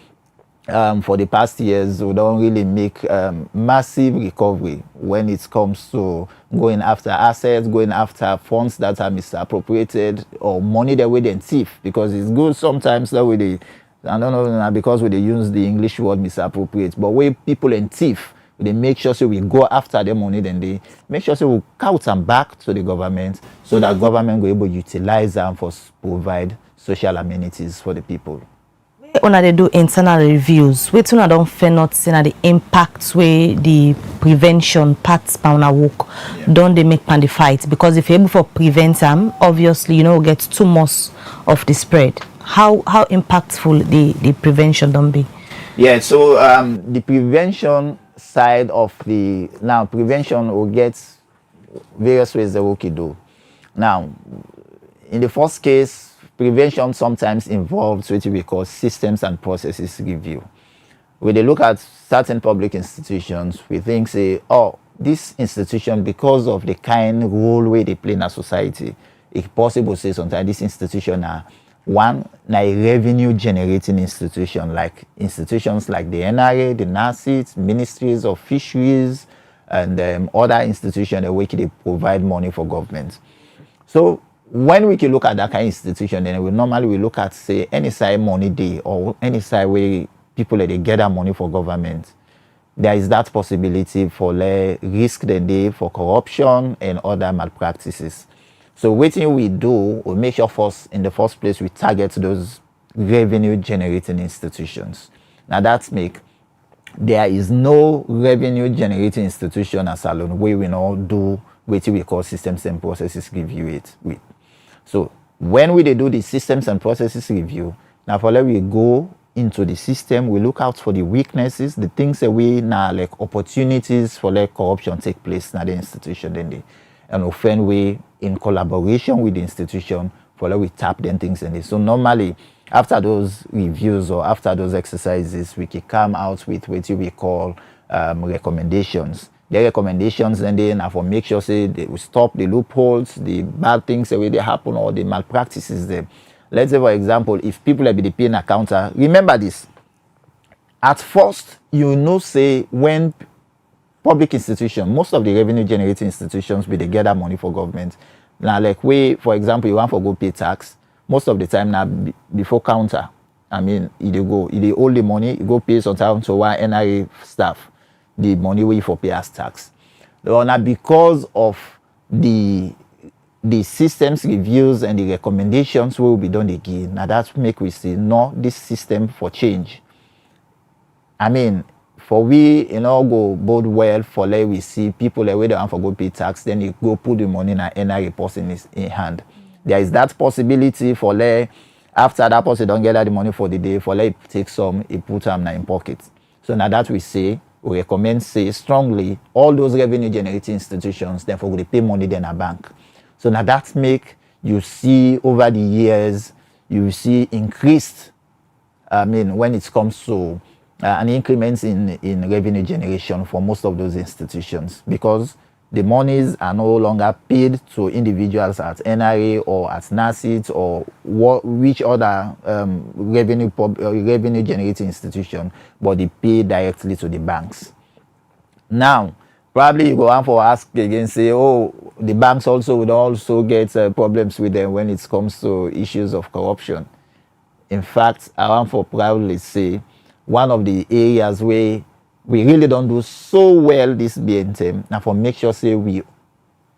for the past years, we don't really make massive recovery when it comes to going after assets, going after funds that are misappropriated, or money that we then thief. Because it's good sometimes that we they, I don't know, because we they use the English word misappropriate, but when people and thief, they make sure so we go after the money, then they make sure so we count them back to the government, so that government will able to utilize them for provide social amenities for the people. When they do internal reviews, we too don't fair not seeing the impacts where the prevention parts pound work. Don't they make pan the fight? Because if you're able to prevent them, obviously get too much of the spread. How impactful the prevention don't be? Yeah, so the prevention side of the prevention will get various ways that we can do. Now, in the first case, prevention sometimes involves what we call systems and processes review. When they look at certain public institutions, we think, say, oh, this institution, because of the kind role where they play in a society, it's possible to say sometimes this institution are a revenue generating institution, like institutions like the NRA, the NACIT, ministries of fisheries, and other institutions that we can provide money for government. So when we can look at that kind of institution, then we normally look at, say, any side money day, or any side where people they gather money for government. There is that possibility for risk the day for corruption and other malpractices. So what we do, we make sure first, in the first place, we target those revenue generating institutions. Now that's there is no revenue generating institution as alone where we now do what we call systems and processes review it with. So when we do the systems and processes review, now for we go into the system, we look out for the weaknesses, the things that we now like opportunities for corruption take place in the institution, then they and often we in collaboration with the institution for we tap them things in this. So normally after those reviews or after those exercises, we can come out with what we call recommendations. The recommendations and then for make sure say they will stop the loopholes, the bad things the way they happen, or the malpractices there. Let's say for example, if people have been paying a counter, remember this. At first, say when public institutions, most of the revenue generating institutions will they gather money for government. Now like for example, you want to go pay tax, most of the time now before counter, I mean you hold the money, you go pay sometimes to one NRA staff the money we for pay as tax. Now because of the systems reviews and the recommendations will be done again. Now that make we see no this system for change. I mean, for we go both well for we see people where they want for go pay tax, then you go put the money in an NRA person in hand. There is that possibility for after that person don't get the money for the day, for take some, he put them in pocket. So now that we recommend strongly all those revenue generating institutions, therefore they pay money in a bank. So now that make you see over the years, you see increased, when it comes to an increment in revenue generation for most of those institutions, because the monies are no longer paid to individuals at NRA or at NACIT or which other revenue generating institution, but they pay directly to the banks. Now, probably you go on for ask again, say, oh, the banks also would also get problems with them when it comes to issues of corruption. In fact, I want for proudly say, one of the areas where we really don't do so well this BNTM, now for make sure say we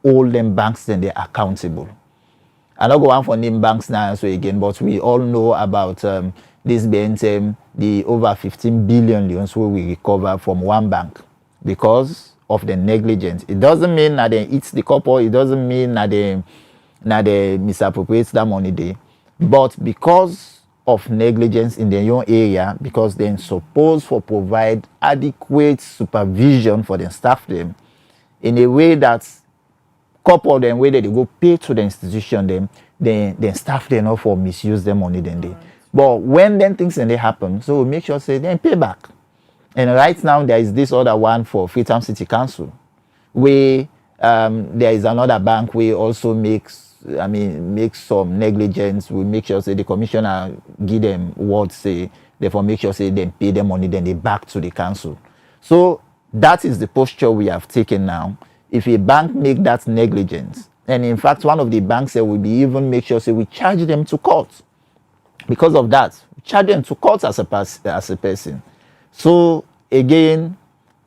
hold them banks then they're accountable. I don't go on for name banks now so again, but we all know about this BNTM, the over 15 billion loans where we recover from one bank because of the negligence. It doesn't mean that they eat the couple, it doesn't mean that they misappropriate that money there, but because of negligence in their own area, because they're supposed to provide adequate supervision for the staff them, in a way that couple of them where they go pay to the institution, then staff them not for misuse them money then they. But when then things and they happen, so we make sure say then pay back. And right now there is this other one for Freetown City Council, where there is another bank where also makes some negligence. We make sure say the commissioner give them what say, therefore make sure say then pay them money, then they back to the council. So that is the posture we have taken now. If a bank make that negligence, and in fact one of the banks said we even make sure say we charge them to court. Because of that, we charge them to court as a person. So again,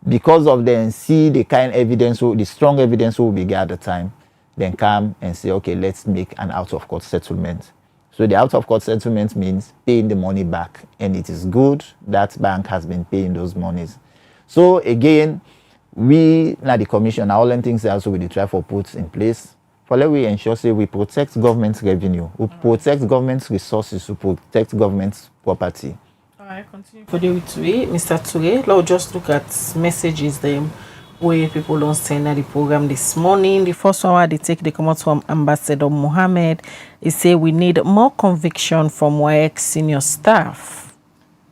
because of them see the kind evidence, the strong evidence will be at the time, then come and say, okay, let's make an out-of-court settlement. So the out-of-court settlement means paying the money back, and it is good that bank has been paying those monies. So again, we now the commission, all the things also we try for put in place. For let we ensure say we protect government revenue, we protect government resources, we protect government property. All right, continue. Foday with Mr. Toure, let's just look at messages them where people don't send at the program this morning. The first one they come out from Ambassador Mohammed. He say we need more conviction from WAEC senior staff.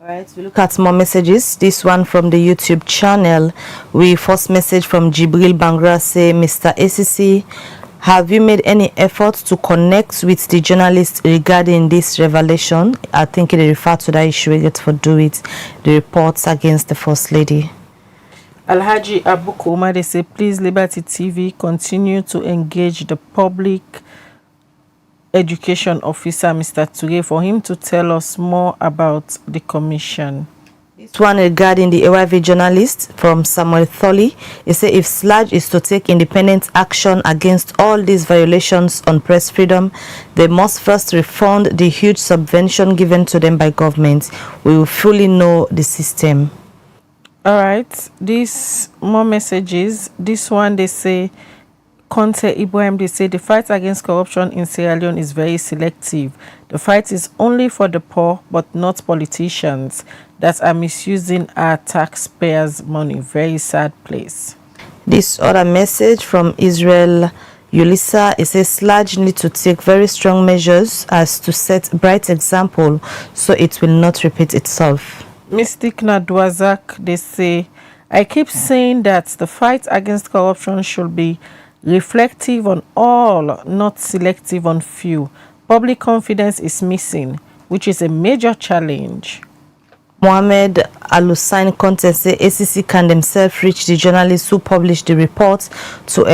All right, we look at more messages. This one from the YouTube channel. We first message from Jibril Bangra say, Mr. ACC, have you made any effort to connect with the journalists regarding this revelation? I think they refer to that issue we get for do it, the reports against the First Lady. Alhaji Abu Kuma, they say, please, Liberty TV, continue to engage the public education officer, Mr. Toure, for him to tell us more about the commission. This one regarding the AYV journalist from Samuel Tholi. He said if SLAJ is to take independent action against all these violations on press freedom, they must first refund the huge subvention given to them by government. We will fully know the system. All right, these more messages. This one they say, Conte Ibrahim, they say the fight against corruption in Sierra Leone is very selective. The fight is only for the poor, but not politicians that are misusing our taxpayers' money. Very sad place. This other message from Israel Ulissa, it says SLAJ need to take very strong measures as to set bright example so it will not repeat itself. Mystic Nadwazak, they say, I keep saying that the fight against corruption should be reflective on all, not selective on few. Public confidence is missing, which is a major challenge. Mohammed Al-Hussein Conte say ACC can themselves reach the journalists who published the report to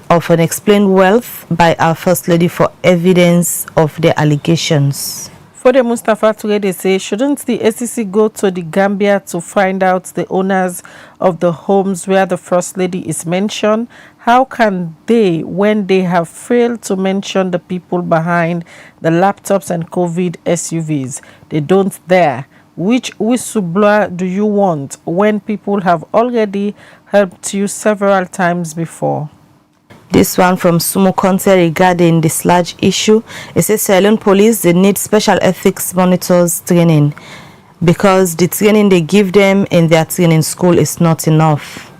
of unexplained wealth by our First Lady for evidence of their allegations. Foday Mustafa Toure, they say, shouldn't the ACC go to the Gambia to find out the owners of the homes where the First Lady is mentioned? How can they, when they have failed to mention the people behind the laptops and COVID SUVs? They don't dare. Which whistleblower do you want when people have already helped you several times before? This one from Sumo Conte regarding the SLAJ issue. It says Sierra Leone Police, they need special ethics monitors training because the training they give them in their training school is not enough.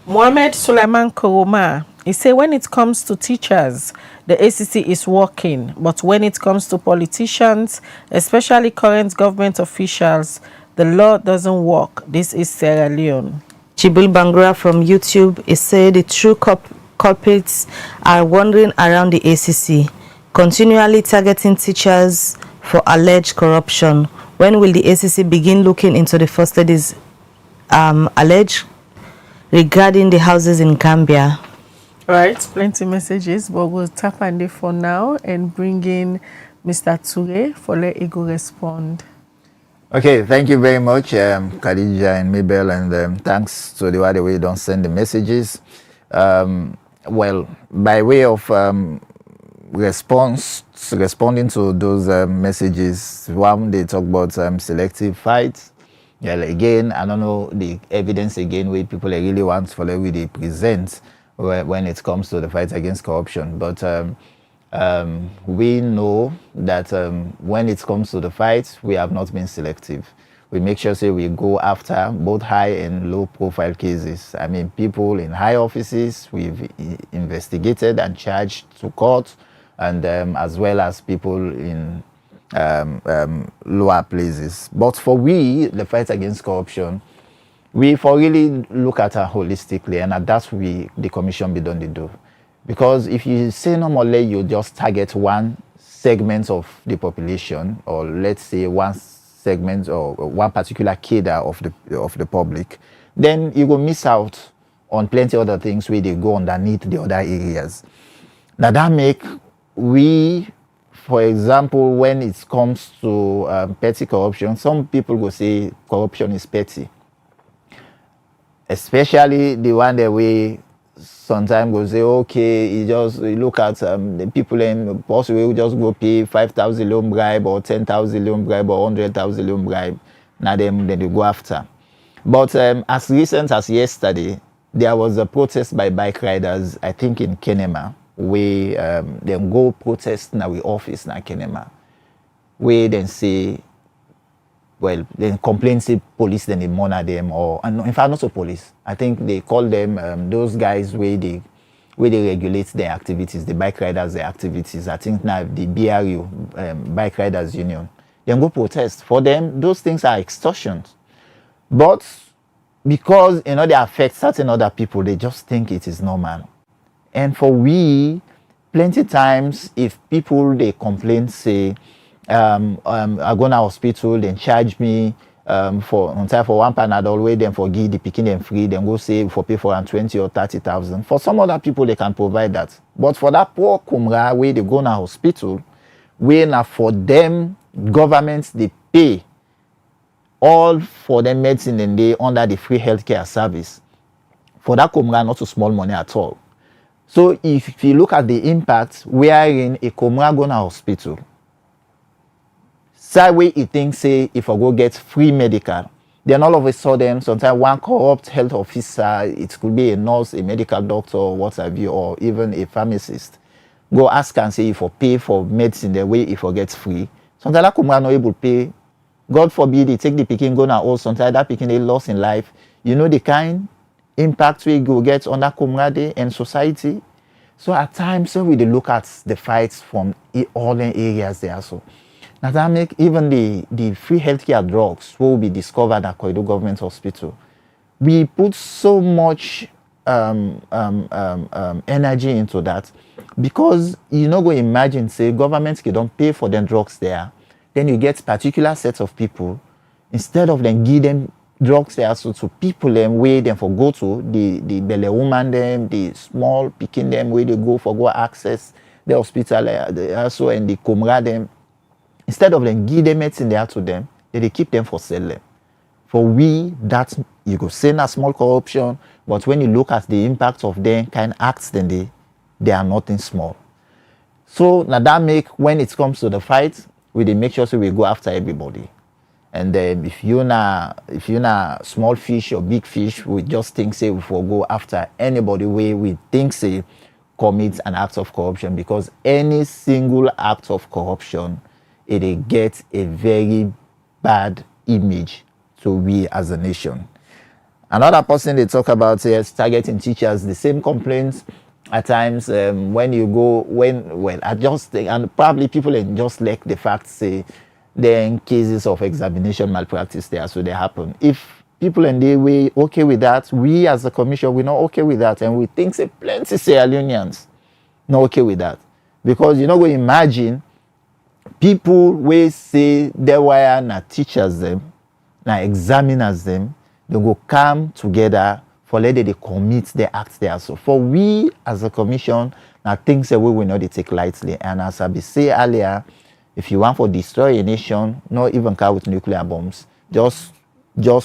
Mohamed Suleiman Koroma, he said when it comes to teachers, the ACC is working, but when it comes to politicians, especially current government officials, the law doesn't work. This is Sierra Leone. Jibril Bangra from YouTube, he said the true culprits are wandering around the ACC, continually targeting teachers for alleged corruption. When will the ACC begin looking into the First Lady's alleged regarding the houses in Gambia? Right, plenty messages, but we'll tap on it for now and bring in Mr. Toure for let Ego respond. Okay, thank you very much, Khadija and Mabel, and thanks to the way you don't send the messages. Well, by way of responding to those messages, one, they talk about selective fights. Yeah, again, I don't know the evidence again where people really want for the way they present when it comes to the fight against corruption. But we know that when it comes to the fight, we have not been selective. we make sure say we go after both high and low profile cases. I mean, people in high offices we've investigated and charged to court, and as well as people in lower places. But for we, the fight against corruption, we for really look at her holistically, and that's we the commission be done to do. Because if you say normally you just target one segment of the population, or let's say one segment or one particular cadre of the public, then you will miss out on plenty other things where they go underneath the other areas. Now that make we, for example, when it comes to petty corruption, some people will say corruption is petty, especially the one that we sometimes go say, okay, you look at the people in possibly will just go pay 5,000 loan bribe or 10,000 loan bribe or 100,000 loan bribe. Now then they go after. But as recent as yesterday, there was a protest by bike riders, I think in Kenema, where they go protest now with office in Kenema, where then say, well, then complain say police then they monitor them, or in fact not so police. I think they call them those guys where they regulate their activities, the bike riders their activities. I think now the BRU, Bike Riders Union, they go protest. For them, those things are extortions. But because they affect certain other people, they just think it is normal. And for we, plenty times if people they complain say, I go to hospital, then charge me for one Panadol, where then for give the picking them free, then go say for pay for 20 or 30,000. For some other people they can provide that. But for that poor Kumra where they go to hospital, where now for them governments they pay all for them medicine and they under the free healthcare service. For that Kumra not so small money at all. So if you look at the impact, we are in a Kumra go to hospital. That way he thinks say if I go get free medical, then all of a sudden sometimes one corrupt health officer, it could be a nurse, a medical doctor, or what have you, or even a pharmacist, go ask and say if I pay for medicine the way if I get free. Sometimes that Kumra not able to pay. God forbid he take the picking go now, or sometimes that picking they lost in life. You know the kind impact we go get on that Kumra day and society. So at times so we look at the fights from all the areas there. So now that make even the free healthcare drugs will be discovered at Koido Government Hospital. We put so much energy into that because you know go imagine say governments can don't pay for them drugs there, then you get particular sets of people instead of them give them drugs there so to people them where them for go to the belly woman them, the small picking them where they go for go access the hospital also and the Kumra them. Instead of them give them medicine there to them, they keep them for sell them. For we, that you could say a small corruption, but when you look at the impact of them kind of acts, then they are nothing small. So now that make when it comes to the fight, we make sure so we go after everybody. And then if you're not small fish or big fish, we just think say we will go after anybody where we think say commits an act of corruption, because any single act of corruption it gets a very bad image to we as a nation. Another person they talk about is targeting teachers. The same complaints at times when you go I just think, and probably people just like the fact say there are cases of examination malpractice there, so they happen. If people in the way okay with that, we as a commission we're not okay with that, and we think say plenty Sierra Leoneans not okay with that, because you know go imagine people will say they were not teachers them, not examiners them, they go come together for let they commit the acts there. So for we as a commission, now things that we will not take lightly. And as I say earlier, if you want to destroy a nation, not even car with nuclear bombs, just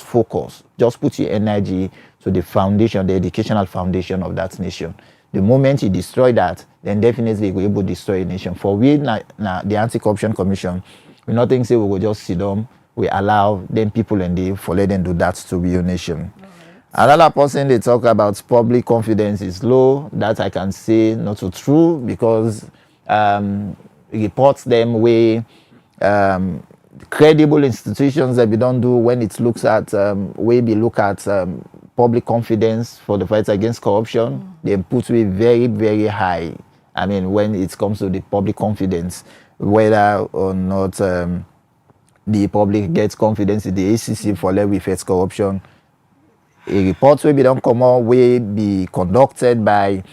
focus, just put your energy to the foundation, the educational foundation of that nation. The moment you destroy that, then definitely we're able to destroy a nation. For we, the Anti-Corruption Commission, we not think say we will just sit down, we allow them people and they for let them do that to be a nation. Right. Another person they talk about public confidence is low. That I can say not so true, because reports them way credible institutions that we don't do when it looks at we look at public confidence for the fight against corruption. They put we very, very high. I mean, when it comes to the public confidence, whether or not the public gets confidence in the ACC for level effects corruption, a report will be done come out will be conducted by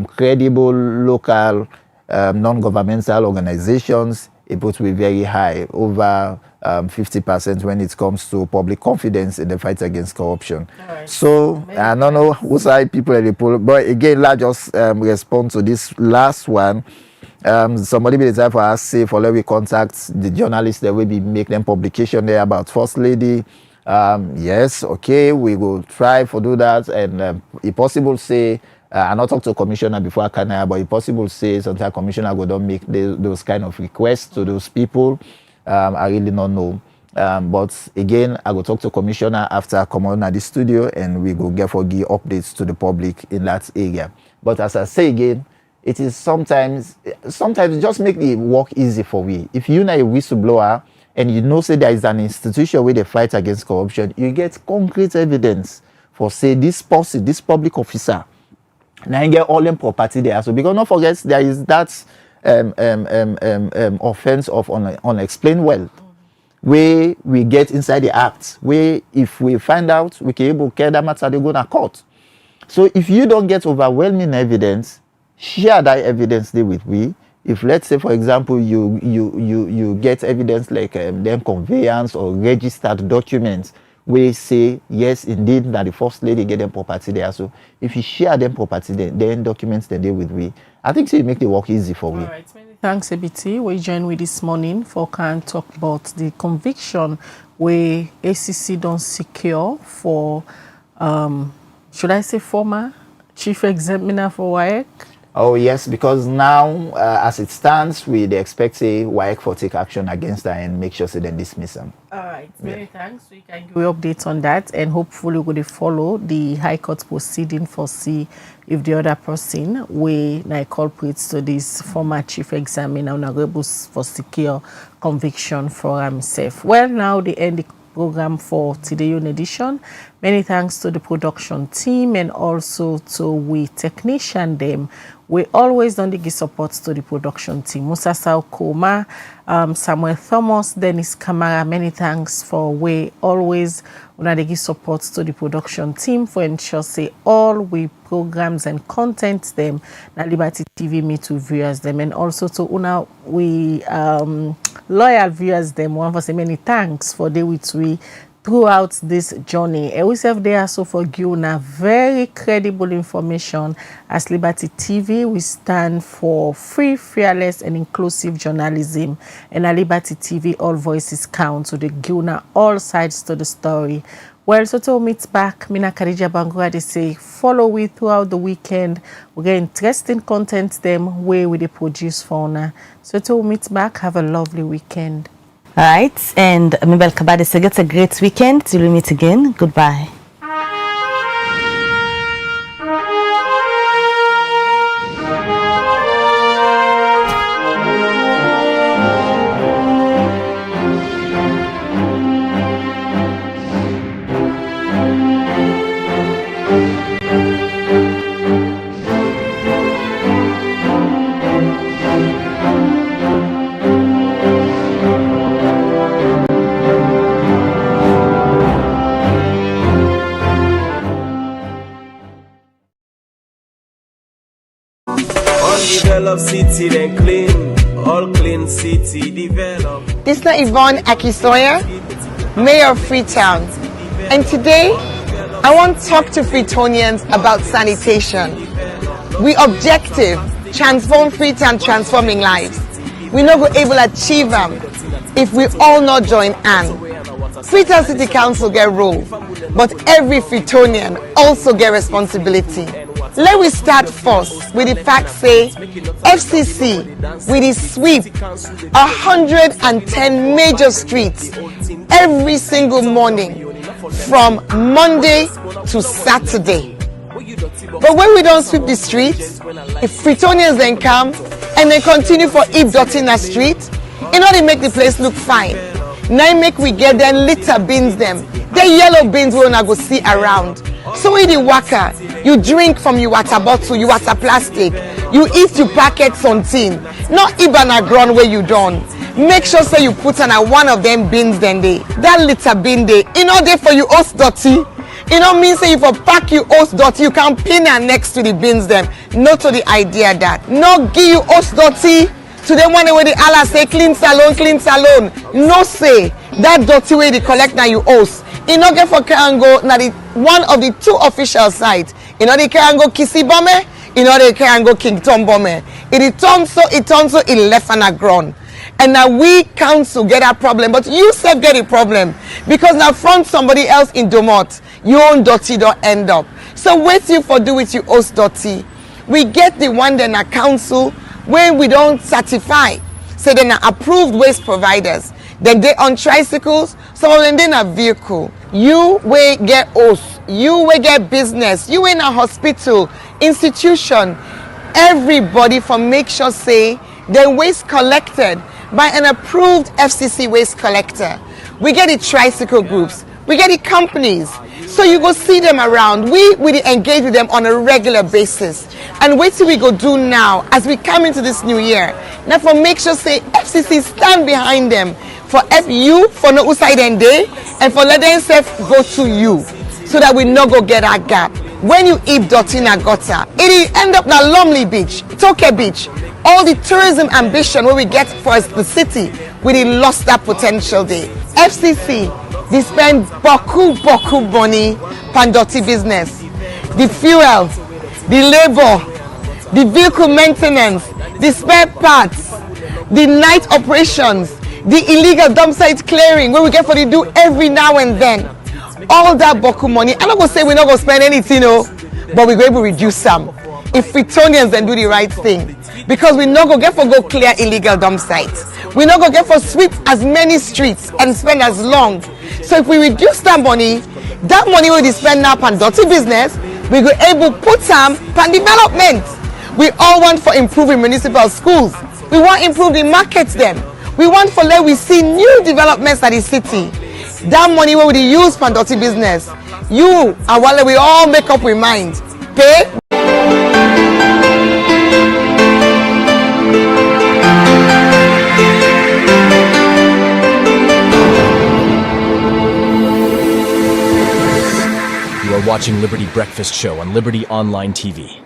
credible local non-governmental organizations. It puts we very high, over 50% when it comes to public confidence in the fight against corruption. Right. So I don't know who side people are the poll, but again, let's just respond to this last one. Somebody be the type for us say for let we contact the journalists that will be make them publication there about First Lady. Yes, okay, we will try for do that, and if possible say I not talk to commissioner before I can, but if possible say sometimes commissioner go don't make those kind of requests to those people. I really don't know. But again, I will talk to commissioner after I come on at the studio, and we will give updates to the public in that area. But as I say again, it is sometimes just make the work easy for we. If you're not a whistleblower and you know say there is an institution where they fight against corruption, you get concrete evidence for say this person, this public officer, now you get all them property there. So because don't forget there is that offense of unexplained wealth, where we get inside the act, where if we find out we can able to carry that matter, they go to court. So if you don't get overwhelming evidence, share that evidence there with we. If let's say for example you get evidence like them conveyance or registered documents, we say yes indeed that the First Lady get them property there. So if you share them property then documents the day with we, I think so you make the work easy for we. All right, many thanks ABT. We join with this morning for can talk about the conviction where ACC don't secure for should I say former chief examiner for WAEC? Oh yes, because now as it stands, we expect say WAEC for take action against that and make sure so they dismiss them. All right, many thanks. So you can give updates on that, and hopefully we're going to follow the High Court proceeding for see if the other person we now culprits to this former chief examiner honorable for secure conviction for himself. Well, now the end the program for today's edition. Many thanks to the production team and also to we technician them. We always don't give support to the production team. Musa Sao Koma, Samuel Thomas, Dennis Kamara, many thanks for we always una give support to the production team for ensure say all we programs and content them na Liberty TV me to viewers them, and also to una we loyal viewers them. One for say many thanks for the with we throughout this journey. And we have there so for you now very credible information. As Liberty TV, we stand for free, fearless, and inclusive journalism. And at Liberty TV, all voices count. So they give now all sides to the story. Well, so to meet back, Mina Khadija Bangura, they say follow we throughout the weekend. We get interesting content them where we they produce for now. So to meet back, have a lovely weekend. All right, and Mabel Kabadi says it's a great weekend. Till we meet again. Goodbye. Develop city then clean, all clean city develop. This is Yvonne Akisoya, Mayor of Freetown, and today I want to talk to Freetonians about sanitation. We objective, transform Freetown, transforming lives. We not go able to achieve them if we all not join hands. Freetown City Council get role, but every Freetonian also get responsibility. Let we start first with the fact say FCC with the sweep 110 major streets every single morning from Monday to Saturday. But when we don't sweep the streets, if Freetonians then come and they continue for heap dirty in the street, it not make the place look fine. Now make we get them litter bins them. The yellow bins we wanna go see around. So in the waka, you drink from your water bottle, your water plastic, you eat your packet something. Not even a ground where you done. Make sure say you put on one of them bins then they. That litter bin they. You know they for you host dirty. You know mean say if you pack you host dirty, you can pin her next to the bins them. Not to the idea that. No give you host dirty. To them one way the Allah say clean salon, clean salon. No say that dirty way they collect now you host. You know get for Karango now the one of the two official sites. You know they Karango Kisi Bome, you know they Karango King Tom Bome. It turns so it left on a ground. And now we council get a problem, but you self get a problem because now front somebody else in Domot, your own dirty don't end up. So wait you for do with you host dirty. We get the one then a council when we don't certify, say they're not approved waste providers. Then they on tricycles, some of them they not vehicle. You will get host, you will get business, you in a hospital, institution, everybody for make sure say the waste collected by an approved FCC waste collector. We get the tricycle groups, we get the companies, so you go see them around. We engage with them on a regular basis. And wait till we go do now as we come into this new year. Now for make sure say FCC stand behind them for you for no outside and day and for let them self go to you so that we no go get a gap. When you eat dirty in a gutter, it end up na Lumley Beach, Toke Beach. All the tourism ambition where we get for the city, we lost that potential there. FCC, they spend boku money on dirty business. The fuel, the labor, the vehicle maintenance, the spare parts, the night operations, the illegal dump site clearing where we get for the do every now and then. All that boku money, I'm not going to say we're not going to spend anything, no, but we're going to reduce some. If Fritonians then do the right thing. Because we not go get for go clear illegal dump sites. We not go get for sweep as many streets and spend as long. So if we reduce that money we spend now on dirty business, we go able put some on development. We all want for improving municipal schools. We want improve the markets them. We want for let we see new developments at the city. That money we use for dirty business. You and while we all make up we mind. Pay. You are watching Liberty Breakfast Show on Liberty Online TV.